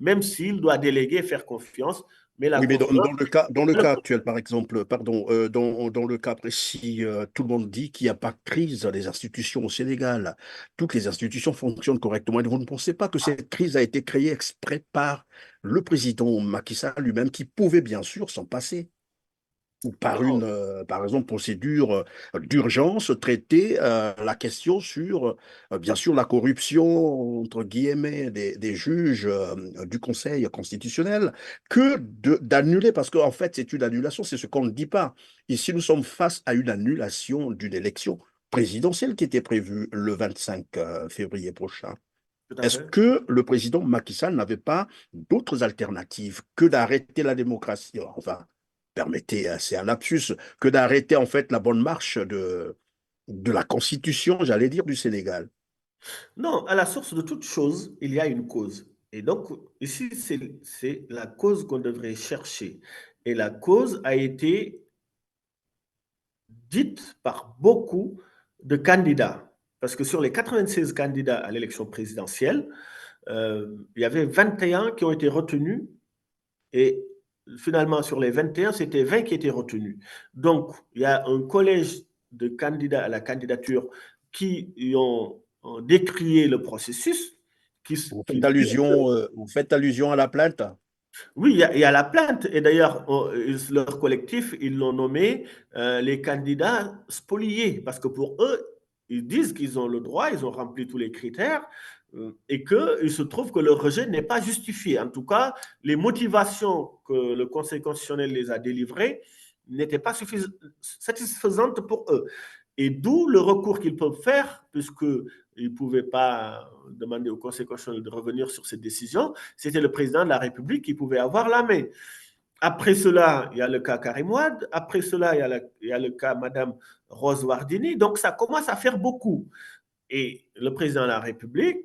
même s'il doit déléguer et faire confiance. Mais la Oui, mais confiance, dans le cas actuel, par exemple, pardon, dans le cas précis, tout le monde dit qu'il n'y a pas de crise dans les institutions au Sénégal. Toutes les institutions fonctionnent correctement. Et vous ne pensez pas que cette crise a été créée exprès par le président Macky Sall lui-même, qui pouvait bien sûr s'en passer, ou par non, par exemple, procédure d'urgence, traiter la question sur, bien sûr, la corruption, entre guillemets, des juges du Conseil constitutionnel, que d'annuler, parce qu'en fait, c'est une annulation, c'est ce qu'on ne dit pas. Ici, nous sommes face à une annulation d'une élection présidentielle qui était prévue le 25 février prochain. tout à Est-ce fait. que le président Macky Sall n'avait pas d'autres alternatives que d'arrêter la démocratie? Enfin, permettez, c'est un lapsus, que d'arrêter en fait la bonne marche de la constitution, j'allais dire, du Sénégal. Non, à la source de toute chose, il y a une cause. Et donc, ici, c'est la cause qu'on devrait chercher. Et la cause a été dite par beaucoup de candidats. Parce que sur les 96 candidats à l'élection présidentielle, il y avait 21 qui ont été retenus et finalement, sur les 21, c'était 20 qui étaient retenus. Donc, il y a un collège de candidats à la candidature qui ont décrié le processus, qui, qui Vous faites allusion à la plainte? Oui, il y a la plainte. Et d'ailleurs, leur collectif, ils l'ont nommé les candidats spoliés. Parce que pour eux, ils disent qu'ils ont le droit, ils ont rempli tous les critères et qu'il se trouve que le rejet n'est pas justifié. En tout cas, les motivations que le Conseil constitutionnel les a délivrées n'étaient pas satisfaisantes pour eux. Et d'où le recours qu'ils peuvent faire, puisqu'ils ne pouvaient pas demander au Conseil constitutionnel de revenir sur cette décision, c'était le président de la République qui pouvait avoir la main. Après cela, il y a le cas Karim Wade. Après cela, il y a le cas Madame Rose Wardini. Donc, ça commence à faire beaucoup. Et le président de la République,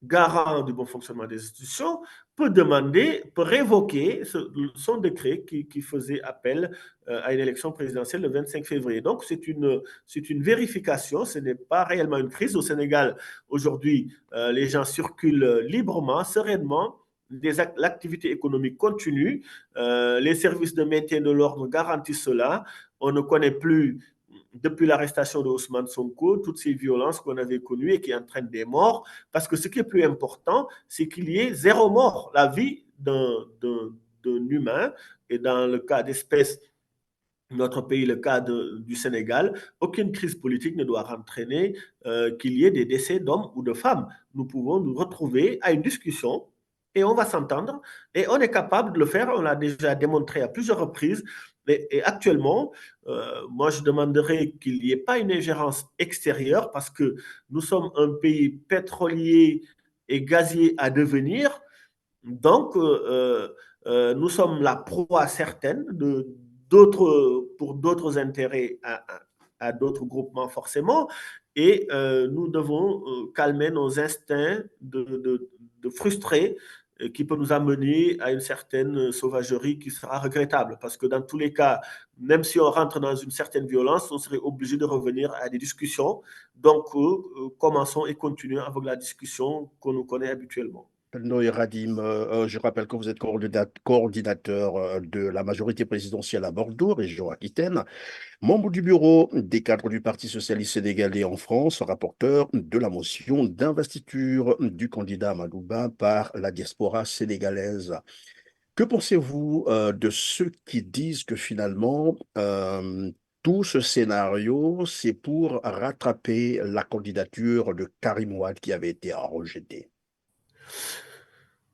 garant du bon fonctionnement des institutions, peut demander, peut révoquer son décret qui faisait appel à une élection présidentielle le 25 février. Donc, c'est une vérification, ce n'est pas réellement une crise. Au Sénégal, aujourd'hui, les gens circulent librement, sereinement. L'activité économique continue, les services de maintien de l'ordre garantissent cela. On ne connaît plus depuis l'arrestation de Ousmane Sonko, toutes ces violences qu'on avait connues et qui entraînent des morts, parce que ce qui est plus important, c'est qu'il y ait zéro mort, la vie d'un humain, et dans le cas d'espèce, notre pays, le cas du Sénégal, aucune crise politique ne doit entraîner qu'il y ait des décès d'hommes ou de femmes. Nous pouvons nous retrouver à une discussion et on va s'entendre et on est capable de le faire. On l'a déjà démontré à plusieurs reprises. Et actuellement, moi, je demanderais qu'il n'y ait pas une ingérence extérieure parce que nous sommes un pays pétrolier et gazier à devenir. Donc, nous sommes la proie certaine pour d'autres intérêts à d'autres groupements forcément, et nous devons calmer nos instincts de frustrés qui peut nous amener à une certaine sauvagerie qui sera regrettable. Parce que dans tous les cas, même si on rentre dans une certaine violence, on serait obligé de revenir à des discussions. Donc, commençons et continuons avec la discussion qu'on nous connaît habituellement. Noé Radim, je rappelle que vous êtes coordinateur de la majorité présidentielle à Bordeaux, région Aquitaine, membre du bureau des cadres du Parti socialiste sénégalais en France, rapporteur de la motion d'investiture du candidat Amadouba par la diaspora sénégalaise. Que pensez-vous de ceux qui disent que finalement, tout ce scénario, c'est pour rattraper la candidature de Karim Wade qui avait été rejetée?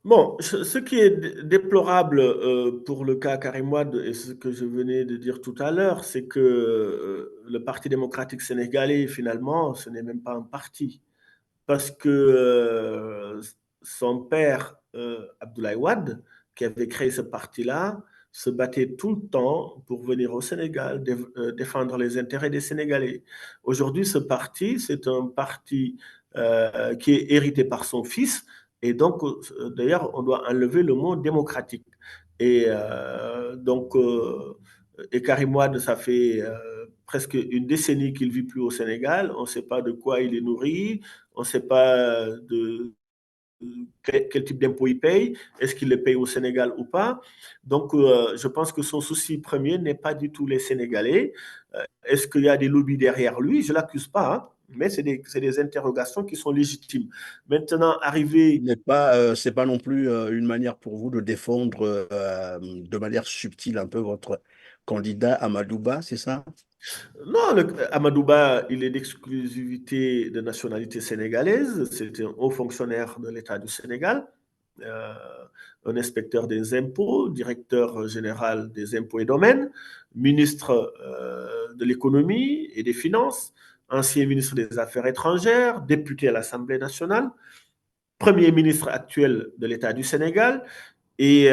Bon, ce qui est déplorable pour le cas Karim Wade et ce que je venais de dire tout à l'heure, c'est que le Parti démocratique sénégalais, finalement, ce n'est même pas un parti. Parce que son père, Abdoulaye Wade, qui avait créé ce parti-là, se battait tout le temps pour venir au Sénégal, défendre les intérêts des Sénégalais. Aujourd'hui, ce parti, c'est un parti qui est hérité par son fils, et donc, d'ailleurs, on doit enlever le mot démocratique. Et et Karim Wade, ça fait presque une décennie qu'il vit plus au Sénégal. On ne sait pas de quoi il est nourri, on ne sait pas quel type d'impôt il paye, est-ce qu'il le paye au Sénégal ou pas. Donc, je pense que son souci premier n'est pas du tout les Sénégalais. Est-ce qu'il y a des lobbies derrière lui? Je ne l'accuse pas, hein, mais c'est des interrogations qui sont légitimes. Maintenant, arriver. C'est pas non plus une manière pour vous de défendre de manière subtile un peu votre candidat Amadouba, c'est ça? Non, Amadouba, il est d'exclusivité de nationalité sénégalaise. C'est un haut fonctionnaire de l'État du Sénégal, euh, un inspecteur des impôts, directeur général des impôts et domaines, ministre de l'économie et des finances, ancien ministre des Affaires étrangères, député à l'Assemblée nationale, premier ministre actuel de l'État du Sénégal et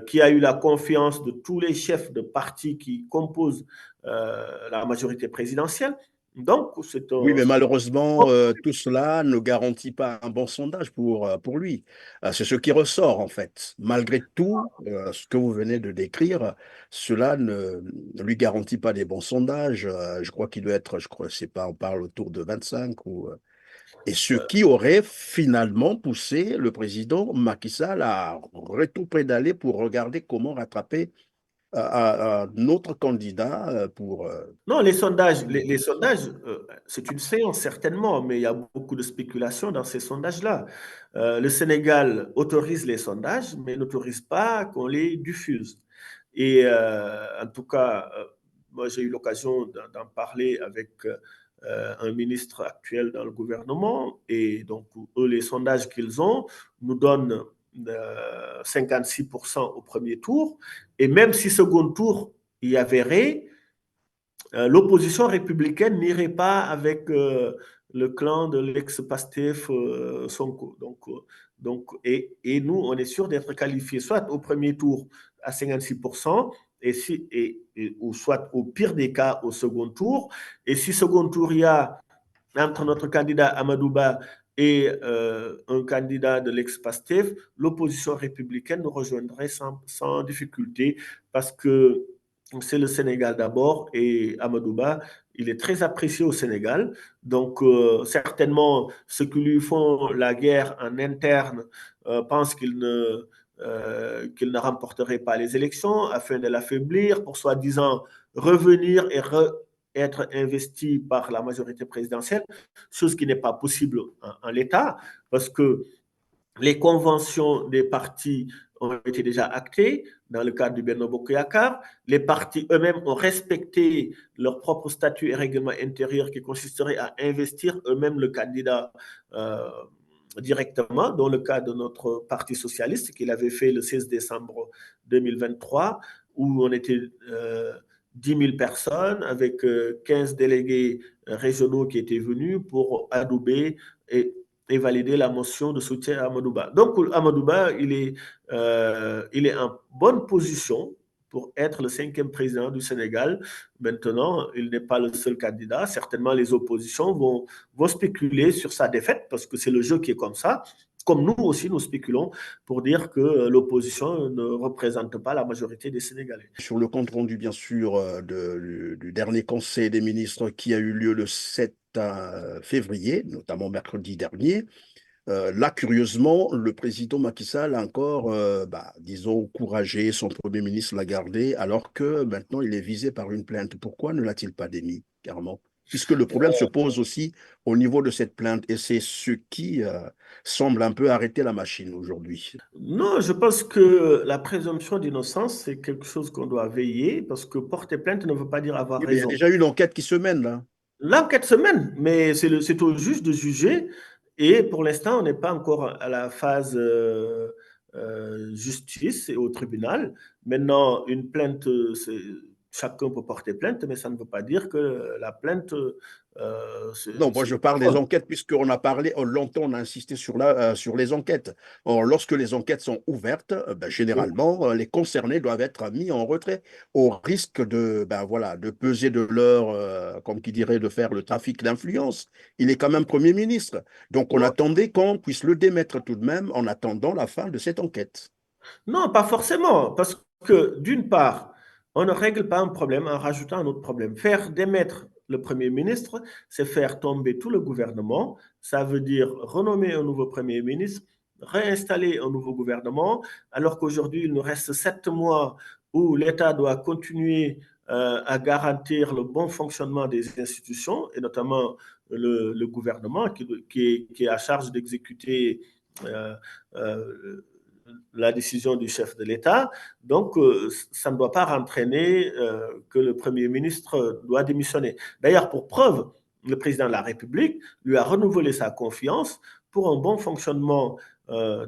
qui a eu la confiance de tous les chefs de partis qui composent la majorité présidentielle. Donc, Oui, mais malheureusement, tout cela ne garantit pas un bon sondage pour lui. C'est ce qui ressort, en fait. Malgré tout, ce que vous venez de décrire, cela ne lui garantit pas des bons sondages. Je crois qu'il doit être, je crois, c'est pas, on parle autour de 25 ou. Et ce qui aurait finalement poussé le président Macky Sall à rétro-pédaler pour regarder comment rattraper à notre candidat pour... Non, les sondages, c'est une séance certainement, mais il y a beaucoup de spéculation dans ces sondages-là. Le Sénégal autorise les sondages, mais n'autorise pas qu'on les diffuse. Et en tout cas, moi j'ai eu l'occasion d'en parler avec un ministre actuel dans le gouvernement, et donc eux, les sondages qu'ils ont nous donnent 56% au premier tour, et même si second tour il y avait, l'opposition républicaine n'irait pas avec le clan de l'ex-Pastef Sonko. Et nous, on est sûr d'être qualifiés soit au premier tour à 56%, ou soit au pire des cas au second tour. Et si second tour, il y a entre notre candidat Amadouba et un candidat de l'ex-Pastef, l'opposition républicaine nous rejoindrait sans difficulté, parce que c'est le Sénégal d'abord, et Amadouba, il est très apprécié au Sénégal. Donc, certainement, ceux qui lui font la guerre en interne pensent qu'il ne remporterait pas les élections afin de l'affaiblir pour soi-disant revenir et être investi par la majorité présidentielle, chose qui n'est pas possible en l'état, parce que les conventions des partis ont été déjà actées dans le cadre du Benno Bokk Yakaar. Les partis eux-mêmes ont respecté leur propre statut et règlement intérieur qui consisterait à investir eux-mêmes le candidat directement, dans le cas de notre parti socialiste qu'il avait fait le 16 décembre 2023, où on était 10 000 personnes avec 15 délégués régionaux qui étaient venus pour adouber et valider la motion de soutien à Amadouba. Donc, Amadouba, il est en bonne position pour être le 5e président du Sénégal. Maintenant, il n'est pas le seul candidat. Certainement, les oppositions vont spéculer sur sa défaite, parce que c'est le jeu qui est comme ça. Comme nous aussi, nous spéculons pour dire que l'opposition ne représente pas la majorité des Sénégalais. Sur le compte rendu, bien sûr, du dernier Conseil des ministres qui a eu lieu le 7 février, notamment mercredi dernier, là, curieusement, le président Macky Sall a encore, disons, encouragé son Premier ministre, l'a gardé, alors que maintenant il est visé par une plainte. Pourquoi ne l'a-t-il pas démis, carrément? Puisque le problème se pose aussi au niveau de cette plainte, et c'est ce qui semble un peu arrêter la machine aujourd'hui. Non, je pense que la présomption d'innocence, c'est quelque chose qu'on doit veiller, parce que porter plainte ne veut pas dire avoir Oui, mais il y a raison. déjà une enquête qui se mène là. L'enquête se mène, mais c'est au juge de juger. Et pour l'instant, on n'est pas encore à la phase justice et au tribunal. Maintenant, une plainte, chacun peut porter plainte, mais ça ne veut pas dire que la plainte, Non, moi je parle des enquêtes, puisqu'on a parlé, longtemps on a insisté sur les enquêtes. Or, lorsque les enquêtes sont ouvertes, généralement, les concernés doivent être mis en retrait au risque de, voilà, de peser de leur, comme qui dirait, de faire le trafic d'influence. Il est quand même Premier ministre. Donc on attendait qu'on puisse le démettre tout de même en attendant la fin de cette enquête. Non, pas forcément, parce que d'une part, on ne règle pas un problème en rajoutant un autre problème. Faire démettre le Premier ministre, c'est faire tomber tout le gouvernement. Ça veut dire renommer un nouveau Premier ministre, réinstaller un nouveau gouvernement, alors qu'aujourd'hui, il nous reste 7 mois où l'État doit continuer à garantir le bon fonctionnement des institutions, et notamment le gouvernement qui est à charge d'exécuter euh, euh, la décision du chef de l'État. Donc, ça ne doit pas entraîner que le Premier ministre doit démissionner. D'ailleurs, pour preuve, le président de la République lui a renouvelé sa confiance pour un bon fonctionnement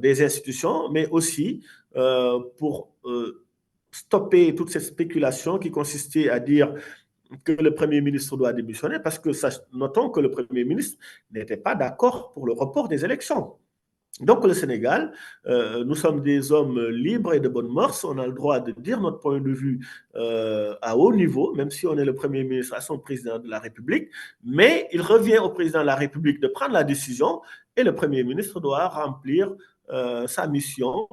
des institutions, mais aussi pour stopper toute cette spéculation qui consistait à dire que le Premier ministre doit démissionner, parce que notons que le Premier ministre n'était pas d'accord pour le report des élections. Donc, le Sénégal, nous sommes des hommes libres et de bonne mœurs. On a le droit de dire notre point de vue à haut niveau, même si on est le Premier ministre à son président de la République. Mais il revient au président de la République de prendre la décision, et le Premier ministre doit remplir sa mission,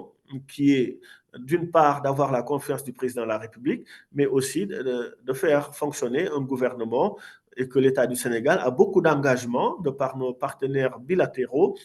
qui est d'une part d'avoir la confiance du président de la République, mais aussi de faire fonctionner un gouvernement, et que l'État du Sénégal a beaucoup d'engagements de par nos partenaires bilatéraux.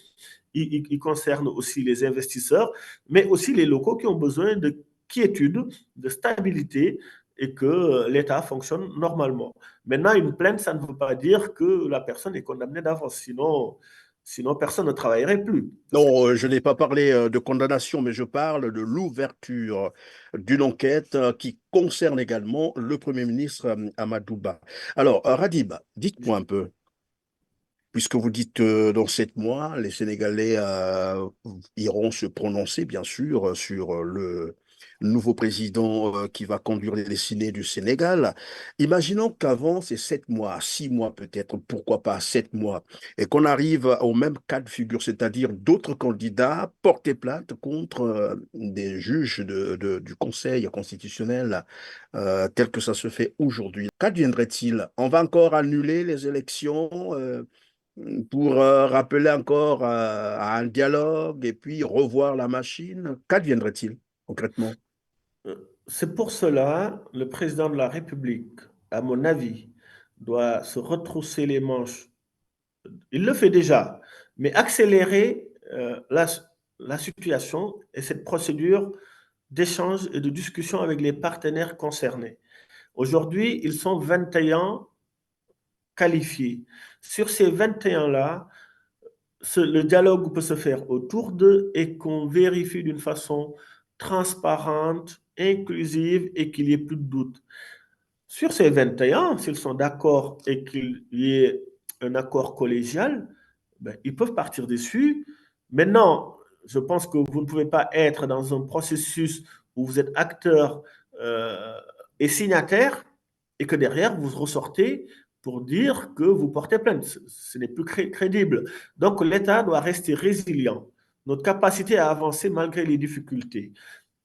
Il concerne aussi les investisseurs, mais aussi les locaux qui ont besoin de quiétude, de stabilité et que l'État fonctionne normalement. Maintenant, une plainte, ça ne veut pas dire que la personne est condamnée d'avance, sinon personne ne travaillerait plus. Non, je n'ai pas parlé de condamnation, mais je parle de l'ouverture d'une enquête qui concerne également le Premier ministre Amadou Ba. Alors, Radib, dites-moi un peu, puisque vous dites dans 7 mois, les Sénégalais iront se prononcer, bien sûr, sur le nouveau président qui va conduire les destinées du Sénégal. Imaginons qu'avant ces 7 mois, 6 mois peut-être, pourquoi pas 7 mois, et qu'on arrive au même cas de figure, c'est-à-dire d'autres candidats porter plainte contre des juges du Conseil constitutionnel tel que ça se fait aujourd'hui. Qu'adviendrait-il? On va encore annuler les élections pour rappeler encore à un dialogue et puis revoir la machine. Qu'adviendrait-il concrètement? C'est pour cela, le président de la République, à mon avis, doit se retrousser les manches. Il le fait déjà, mais accélérer la situation et cette procédure d'échange et de discussion avec les partenaires concernés. Aujourd'hui, ils sont 21 qualifiés. Sur ces 21-là, le dialogue peut se faire autour d'eux et qu'on vérifie d'une façon transparente, inclusive et qu'il n'y ait plus de doute. Sur ces 21, s'ils sont d'accord et qu'il y ait un accord collégial, ben, ils peuvent partir dessus. Maintenant, je pense que vous ne pouvez pas être dans un processus où vous êtes acteur euh, et signataire et que derrière, vous ressortez pour dire que vous portez plainte. Ce n'est plus crédible. Donc, l'État doit rester résilient. Notre capacité à avancer malgré les difficultés.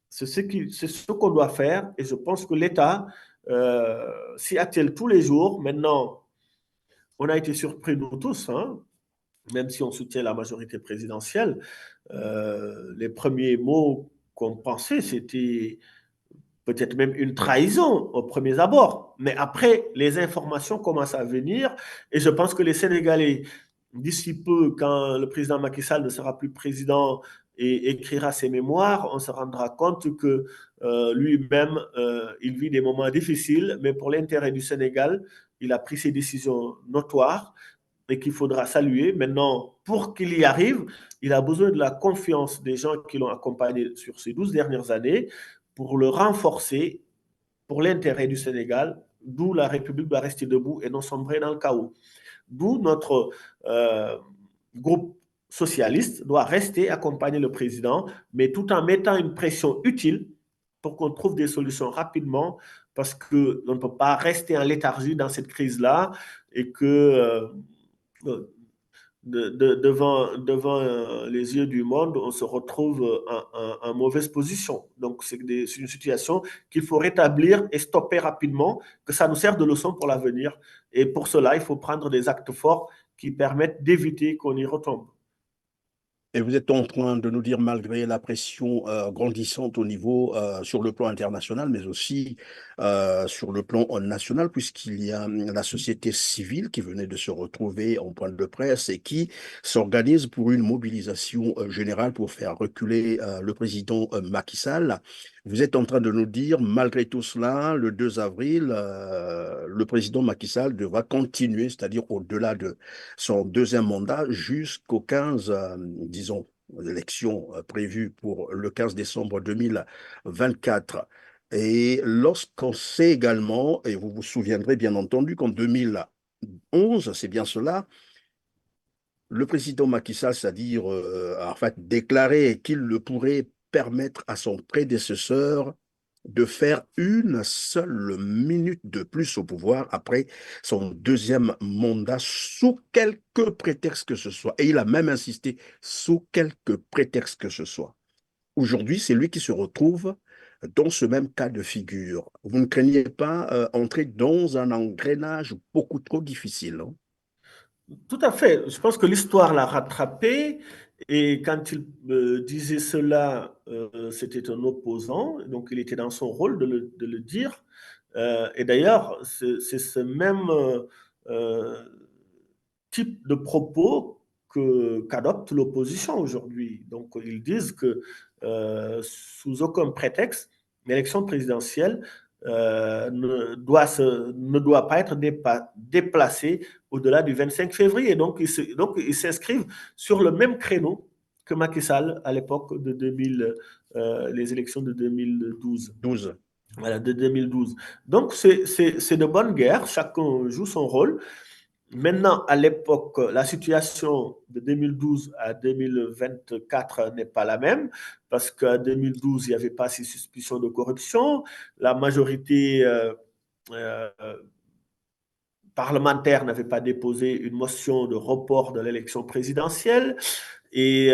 C'est ce qu'on doit faire et je pense que l'État s'y attelle tous les jours. Maintenant, on a été surpris nous tous, hein, même si on soutient la majorité présidentielle. Les premiers mots qu'on pensait, c'était peut-être même une trahison au premier abord. Mais après, les informations commencent à venir et je pense que les Sénégalais, d'ici peu, quand le président Macky Sall ne sera plus président et écrira ses mémoires, on se rendra compte que lui-même, il vit des moments difficiles, mais pour l'intérêt du Sénégal, il a pris ses décisions notoires et qu'il faudra saluer. Maintenant, pour qu'il y arrive, il a besoin de la confiance des gens qui l'ont accompagné sur ces 12 dernières années pour le renforcer pour l'intérêt du Sénégal, d'où la République doit rester debout et non sombrer dans le chaos. D'où notre groupe socialiste doit rester accompagner le président, mais tout en mettant une pression utile pour qu'on trouve des solutions rapidement, parce qu'on ne peut pas rester en léthargie dans cette crise-là et que devant les yeux du monde, on se retrouve en mauvaise position. Donc, c'est une situation qu'il faut rétablir et stopper rapidement, que ça nous serve de leçon pour l'avenir. Et pour cela, il faut prendre des actes forts qui permettent d'éviter qu'on y retombe. Et vous êtes en train de nous dire, malgré la pression grandissante au niveau, sur le plan international, mais aussi sur le plan national, puisqu'il y a la société civile qui venait de se retrouver en point de presse et qui s'organise pour une mobilisation générale pour faire reculer le président Macky Sall. Vous êtes en train de nous dire, malgré tout cela, le 2 avril, le président Macky Sall devra continuer, c'est-à-dire au-delà de son deuxième mandat, jusqu'au 15, disons, élection prévue pour le 15 décembre 2024. Et lorsqu'on sait également, et vous vous souviendrez bien entendu qu'en 2011, c'est bien cela, le président Macky Sall, c'est-à-dire, en fait, déclaré qu'il ne pourrait permettre à son prédécesseur de faire une seule minute de plus au pouvoir après son deuxième mandat, sous quelque prétexte que ce soit. Et il a même insisté, sous quelque prétexte que ce soit. Aujourd'hui, c'est lui qui se retrouve dans ce même cas de figure. Vous ne craignez pas entrer dans un engrenage beaucoup trop difficile, hein? Tout à fait. Je pense que l'histoire l'a rattrapé. Et quand il disait cela, c'était un opposant. Donc, il était dans son rôle de le dire. Et d'ailleurs, c'est ce même euh, type de propos qu'adopte l'opposition aujourd'hui. Donc, ils disent que sous aucun prétexte, l'élection présidentielle ne doit pas être déplacée au-delà du 25 février. Donc, ils s'inscrivent sur le même créneau que Macky Sall à l'époque de les élections de 2012. 12. Voilà, de 2012. Donc, c'est de bonne guerre, chacun joue son rôle. Maintenant, à l'époque, la situation de 2012 à 2024 n'est pas la même, parce qu'en 2012, il n'y avait pas ces suspicions de corruption. La majorité euh, parlementaire n'avait pas déposé une motion de report de l'élection présidentielle. Et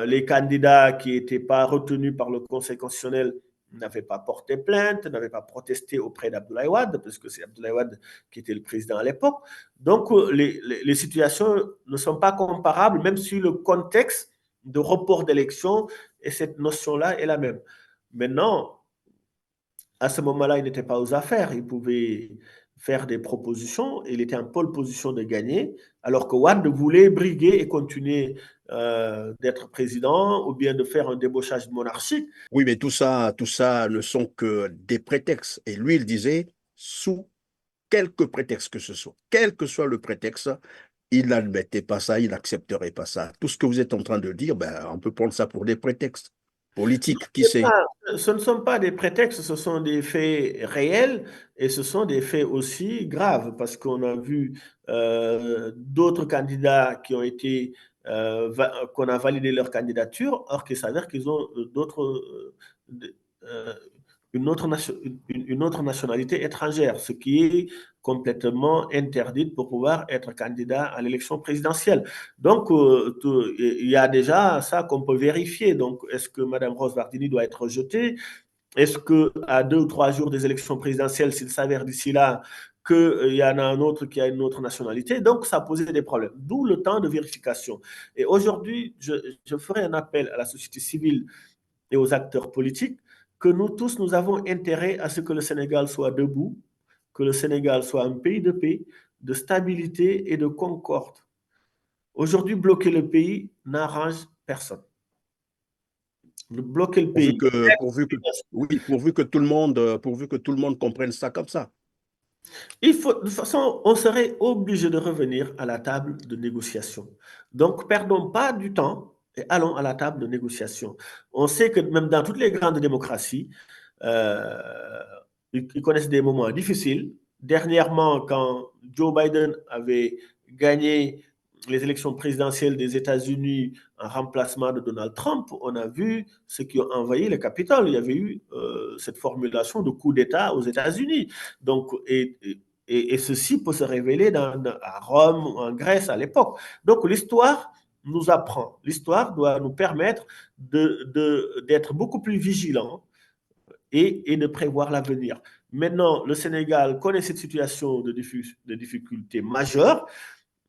les candidats qui n'étaient pas retenus par le Conseil constitutionnel n'avaient pas porté plainte, n'avaient pas protesté auprès d'Abdoulaye Wade, parce que c'est Abdoulaye Wade qui était le président à l'époque. Donc, les situations ne sont pas comparables, même si le contexte de report d'élection et cette notion-là est la même. Maintenant, à ce moment-là, il n'était pas aux affaires. Il pouvait faire des propositions. Il était en pole position de gagner, alors que Wade voulait briguer et continuer d'être président ou bien de faire un débauchage monarchique. Oui, mais tout ça ne sont que des prétextes. Et lui, il disait, sous quelque prétexte que ce soit, quel que soit le prétexte, il n'admettait pas ça, il n'accepterait pas ça. Tout ce que vous êtes en train de dire, ben, on peut prendre ça pour des prétextes politiques, qui sait? Ce ne sont pas des prétextes, ce sont des faits réels et ce sont des faits aussi graves parce qu'on a vu d'autres candidats qui ont été, qu'on a validé leur candidature, or qu'il s'avère qu'ils ont euh, une autre nationalité étrangère, ce qui est complètement interdit pour pouvoir être candidat à l'élection présidentielle. Donc, il y a déjà ça qu'on peut vérifier. Donc, est-ce que Mme Rose Wardini doit être rejetée? Est-ce qu'à 2 ou 3 jours des élections présidentielles, s'il s'avère d'ici là qu'il y en a un autre qui a une autre nationalité, donc ça posait des problèmes. D'où le temps de vérification. Et aujourd'hui, je ferai un appel à la société civile et aux acteurs politiques que nous tous, nous avons intérêt à ce que le Sénégal soit debout, que le Sénégal soit un pays de paix, de stabilité et de concorde. Aujourd'hui, bloquer le pays n'arrange personne. Bloquer le Pourvu pays. que, pourvu que, oui, pourvu que tout le monde comprenne ça comme ça. De toute façon, on serait obligé de revenir à la table de négociation. Donc, perdons pas du temps et allons à la table de négociation. On sait que même dans toutes les grandes démocraties, euh, ils connaissent des moments difficiles. Dernièrement, quand Joe Biden avait gagné les élections présidentielles des États-Unis en remplacement de Donald Trump, on a vu ceux qui ont envahi le Capitole. Il y avait eu cette formulation de coup d'État aux États-Unis. Donc, et ceci peut se révéler à Rome ou en Grèce à l'époque. Donc l'histoire nous apprend, l'histoire doit nous permettre d'être beaucoup plus vigilants et de prévoir l'avenir. Maintenant, le Sénégal connaît cette situation de difficulté majeure,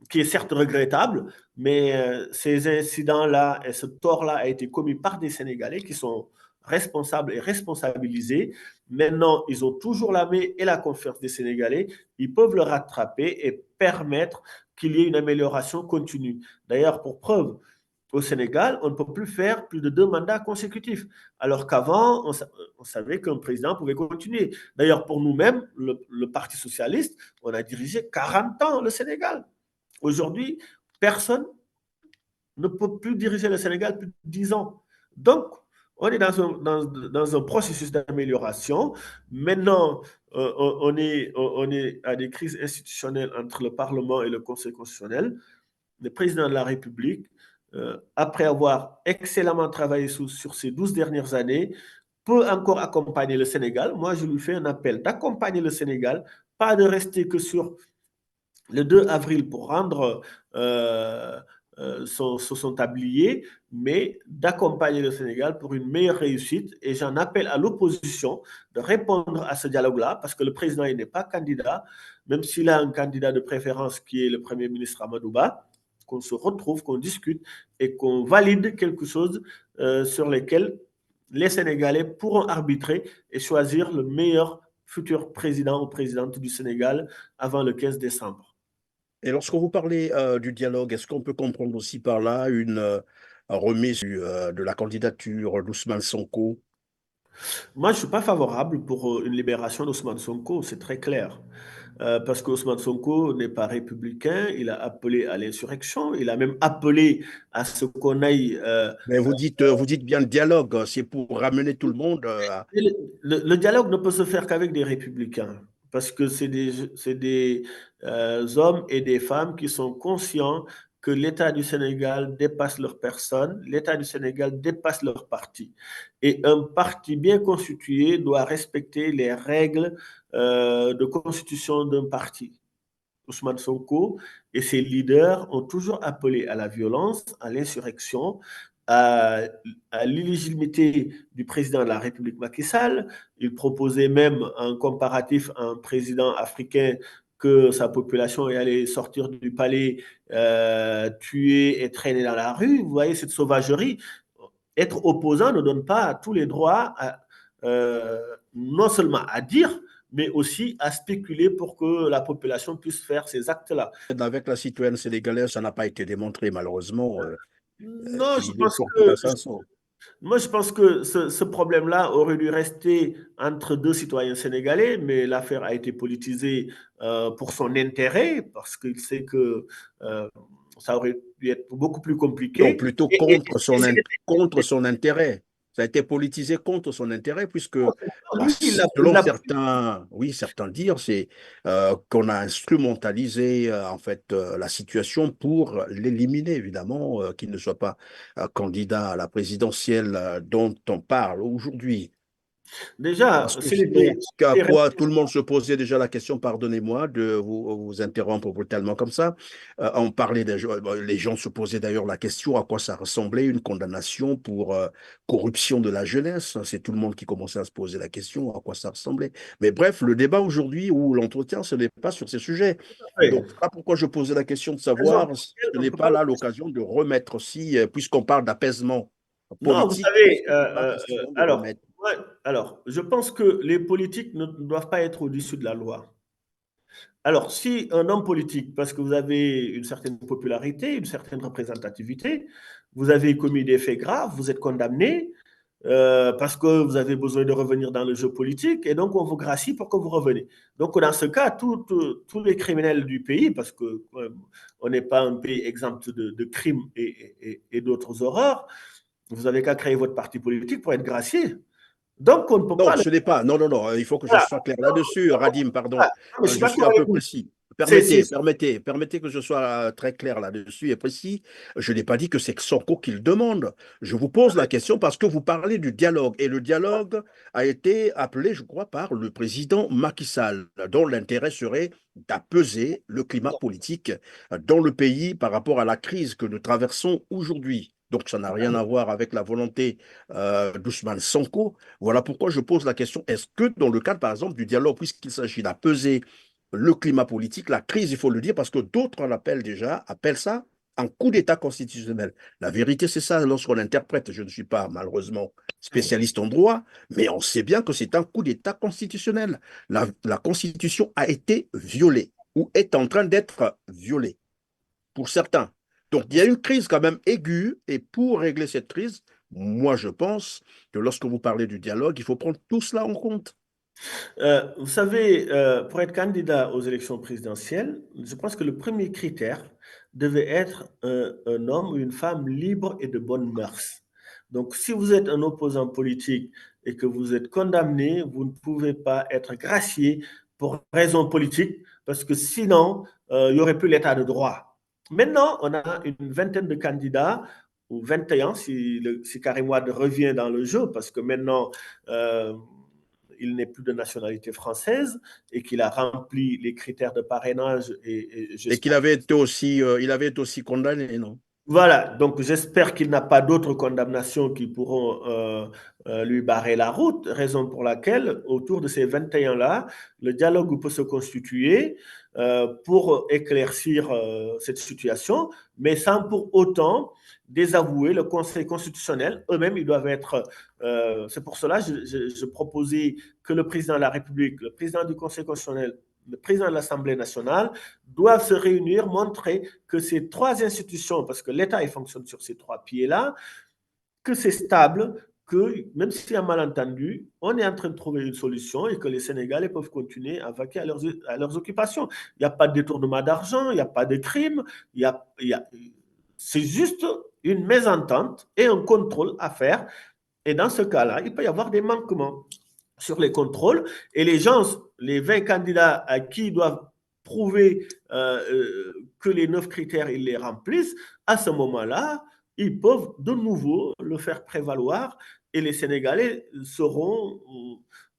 qui est certes regrettable, mais ces incidents-là et ce tort-là a été commis par des Sénégalais qui sont responsables et responsabilisés. Maintenant, ils ont toujours la main et la confiance des Sénégalais. Ils peuvent le rattraper et permettre qu'il y ait une amélioration continue. D'ailleurs, pour preuve, au Sénégal, on ne peut plus faire plus de 2 mandats consécutifs, alors qu'avant, on savait qu'un président pouvait continuer. D'ailleurs, pour nous-mêmes, le Parti socialiste, on a dirigé 40 ans le Sénégal. Aujourd'hui, personne ne peut plus diriger le Sénégal plus de 10 ans. Donc, on est dans un processus d'amélioration. Maintenant, on est à des crises institutionnelles entre le Parlement et le Conseil constitutionnel. Le président de la République, après avoir excellemment travaillé sur ces 12 dernières années, peut encore accompagner le Sénégal. Moi, je lui fais un appel d'accompagner le Sénégal, pas de rester que sur le 2 avril pour rendre son tablier, mais d'accompagner le Sénégal pour une meilleure réussite. Et j'en appelle à l'opposition de répondre à ce dialogue-là, parce que le président n'est pas candidat, même s'il a un candidat de préférence qui est le Premier ministre Amadouba, qu'on se retrouve, qu'on discute et qu'on valide quelque chose sur lequel les Sénégalais pourront arbitrer et choisir le meilleur futur président ou présidente du Sénégal avant le 15 décembre. Et lorsque vous parlez du dialogue, est-ce qu'on peut comprendre aussi par là une remise de la candidature d'Ousmane Sonko? Moi, je ne suis pas favorable pour une libération d'Ousmane Sonko, c'est très clair. Parce qu'Ousmane Sonko n'est pas républicain, il a appelé à l'insurrection, il a même appelé à ce qu'on aille. Mais vous dites bien le dialogue, c'est pour ramener tout le monde Et le dialogue ne peut se faire qu'avec des républicains, parce que c'est des hommes et des femmes qui sont conscients que l'État du Sénégal dépasse leur personne, l'État du Sénégal dépasse leur parti. Et un parti bien constitué doit respecter les règles de constitution d'un parti. Ousmane Sonko et ses leaders ont toujours appelé à la violence, à l'insurrection, à, à l'illégitimité du président de la République Macky Sall. Il proposait même un comparatif à un président africain que sa population allait sortir du palais, tuer et traîner dans la rue. Vous voyez cette sauvagerie. Être opposant ne donne pas tous les droits, non seulement à dire, mais aussi à spéculer pour que la population puisse faire ces actes-là. avec la citoyenne sénégalaise, ça n'a pas été démontré, malheureusement. Non, je Il est pense sorti que, d'ascenseur. moi, je pense que ce problème-là aurait dû rester entre deux citoyens sénégalais, mais l'affaire a été politisée pour son intérêt, parce qu'il sait que euh, ça aurait dû être beaucoup plus Non, compliqué. plutôt contre son intérêt. Ça a été politisé contre son intérêt, puisque, bah, Lui, selon certains, oui, certains dirent, c'est qu'on a instrumentalisé en fait la situation pour l'éliminer, évidemment, qu'il ne soit pas candidat à la présidentielle dont on parle aujourd'hui. déjà, Parce que s'il sinon, était, à quoi tout le monde se posait déjà la question, pardonnez-moi de vous interrompre brutalement comme ça. On parlait des gens, les gens se posaient d'ailleurs la question à quoi ça ressemblait une condamnation pour corruption de la jeunesse. C'est tout le monde qui commençait à se poser la question à quoi ça ressemblait. Mais bref, le débat aujourd'hui ou l'entretien, ce n'est pas sur ces sujets. ouais, Donc, voilà pourquoi je posais la question de raison savoir pour si ce laquelle on ne n'est peut pas pas. là l'occasion de remettre aussi, puisqu'on parle d'apaisement Non, vous politique, est-ce savez, que ce n'est pas question de alors, remettre? ouais, alors, je pense que les politiques ne doivent pas être au-dessus de la loi. Alors, si un homme politique, parce que vous avez une certaine popularité, une certaine représentativité, vous avez commis des faits graves, vous êtes condamné parce que vous avez besoin de revenir dans le jeu politique, et donc on vous gracie pour que vous reveniez. Donc, dans ce cas, tous les criminels du pays, parce que on n'est pas un pays exempt de crimes et d'autres horreurs, vous n'avez qu'à créer votre parti politique pour être gracié. Donc, on ne peut Non, pas le. ce n'est pas. Non, non, non. Il faut que je Voilà. sois clair là-dessus, Radim, pardon. Voilà. Non, mais je suis Je suis d'accord un avec peu vous. précis. C'est, c'est, Permettez que je sois très clair là-dessus et précis. Je n'ai pas dit que c'est Sonko qui le demande. Je vous pose la question parce que vous parlez du dialogue. Et le dialogue a été appelé, je crois, par le président Macky Sall, dont l'intérêt serait d'apaiser le climat politique dans le pays par rapport à la crise que nous traversons aujourd'hui. Donc, ça n'a rien à voir avec la volonté d'Ousmane Sonko. Voilà pourquoi je pose la question, est-ce que dans le cadre, par exemple, du dialogue, puisqu'il s'agit d'apaiser le climat politique, la crise, il faut le dire, parce que d'autres en appellent déjà, appellent ça un coup d'État constitutionnel. La vérité, c'est ça lorsqu'on interprète. Je ne suis pas malheureusement spécialiste en droit, mais on sait bien que c'est un coup d'État constitutionnel. La Constitution a été violée ou est en train d'être violée pour certains. Donc, il y a une crise quand même aiguë, et pour régler cette crise, moi, je pense que lorsque vous parlez du dialogue, il faut prendre tout cela en compte. Vous savez, pour être candidat aux élections présidentielles, je pense que le premier critère devait être un homme ou une femme libre et de bonnes mœurs. Donc, si vous êtes un opposant politique et que vous êtes condamné, vous ne pouvez pas être gracié pour raison politique, parce que sinon, il n'y aurait plus l'état de droit. Maintenant, on a une vingtaine de candidats, ou 21 si Karim Wade revient dans le jeu, parce que maintenant, euh, il n'est plus de nationalité française et qu'il a rempli les critères de parrainage et Et j'espère. il avait été aussi condamné, non? Voilà, donc j'espère qu'il n'a pas d'autres condamnations qui pourront lui barrer la route, raison pour laquelle, autour de ces 21-là, le dialogue peut se constituer pour éclaircir cette situation, mais sans pour autant désavouer le Conseil constitutionnel. Eux-mêmes, ils doivent être. C'est pour cela que je proposais que le président de la République, le président du Conseil constitutionnel, le président de l'Assemblée nationale doivent se réunir, montrer que ces trois institutions, parce que l'État il fonctionne sur ces trois pieds-là, que c'est stable, que même s'il y a un malentendu, on est en train de trouver une solution et que les Sénégalais peuvent continuer à vaquer à leurs occupations. Il n'y a pas de détournement d'argent, il n'y a pas de crime, c'est juste une mésentente et un contrôle à faire. Et dans ce cas-là, il peut y avoir des manquements sur les contrôles et les gens, les 20 candidats à qui ils doivent prouver que les 9 critères, ils les remplissent, à ce moment-là, ils peuvent de nouveau le faire prévaloir et les Sénégalais seront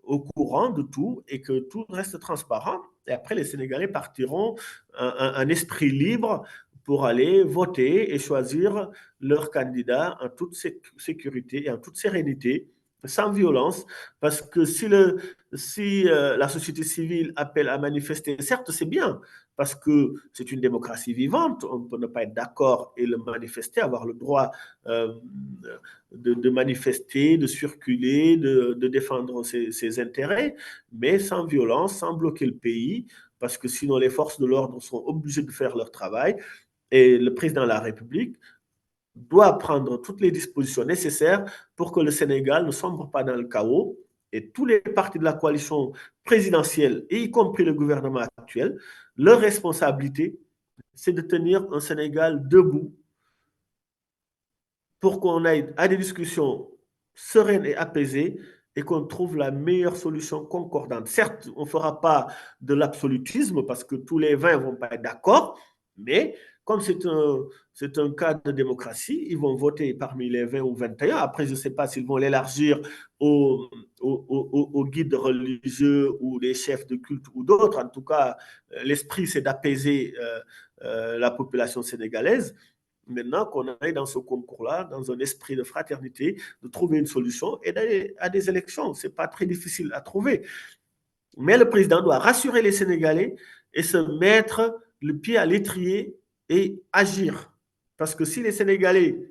au courant de tout et que tout reste transparent. Et après, les Sénégalais partiront un esprit libre pour aller voter et choisir leur candidat en toute sécurité et en toute sérénité, sans violence, parce que si la société civile appelle à manifester, certes c'est bien, parce que c'est une démocratie vivante, on peut ne pas être d'accord et le manifester, avoir le droit de manifester, de circuler, de défendre ses intérêts, mais sans violence, sans bloquer le pays, parce que sinon les forces de l'ordre sont obligées de faire leur travail. Et le président de la République doit prendre toutes les dispositions nécessaires pour que le Sénégal ne sombre pas dans le chaos. Et tous les partis de la coalition présidentielle, y compris le gouvernement actuel, leur responsabilité, c'est de tenir un Sénégal debout pour qu'on aille à des discussions sereines et apaisées et qu'on trouve la meilleure solution concordante. Certes, on ne fera pas de l'absolutisme parce que tous les 20 ne vont pas être d'accord, mais comme c'est un cas de démocratie, ils vont voter parmi les 20 ou 21. Après, je ne sais pas s'ils vont l'élargir aux guides religieux ou les chefs de culte ou d'autres. En tout cas, l'esprit, c'est d'apaiser la population sénégalaise. Maintenant qu'on aille dans ce concours-là, dans un esprit de fraternité, de trouver une solution et d'aller à des élections. Ce n'est pas très difficile à trouver. Mais le président doit rassurer les Sénégalais et se mettre le pied à l'étrier et agir. Parce que si les Sénégalais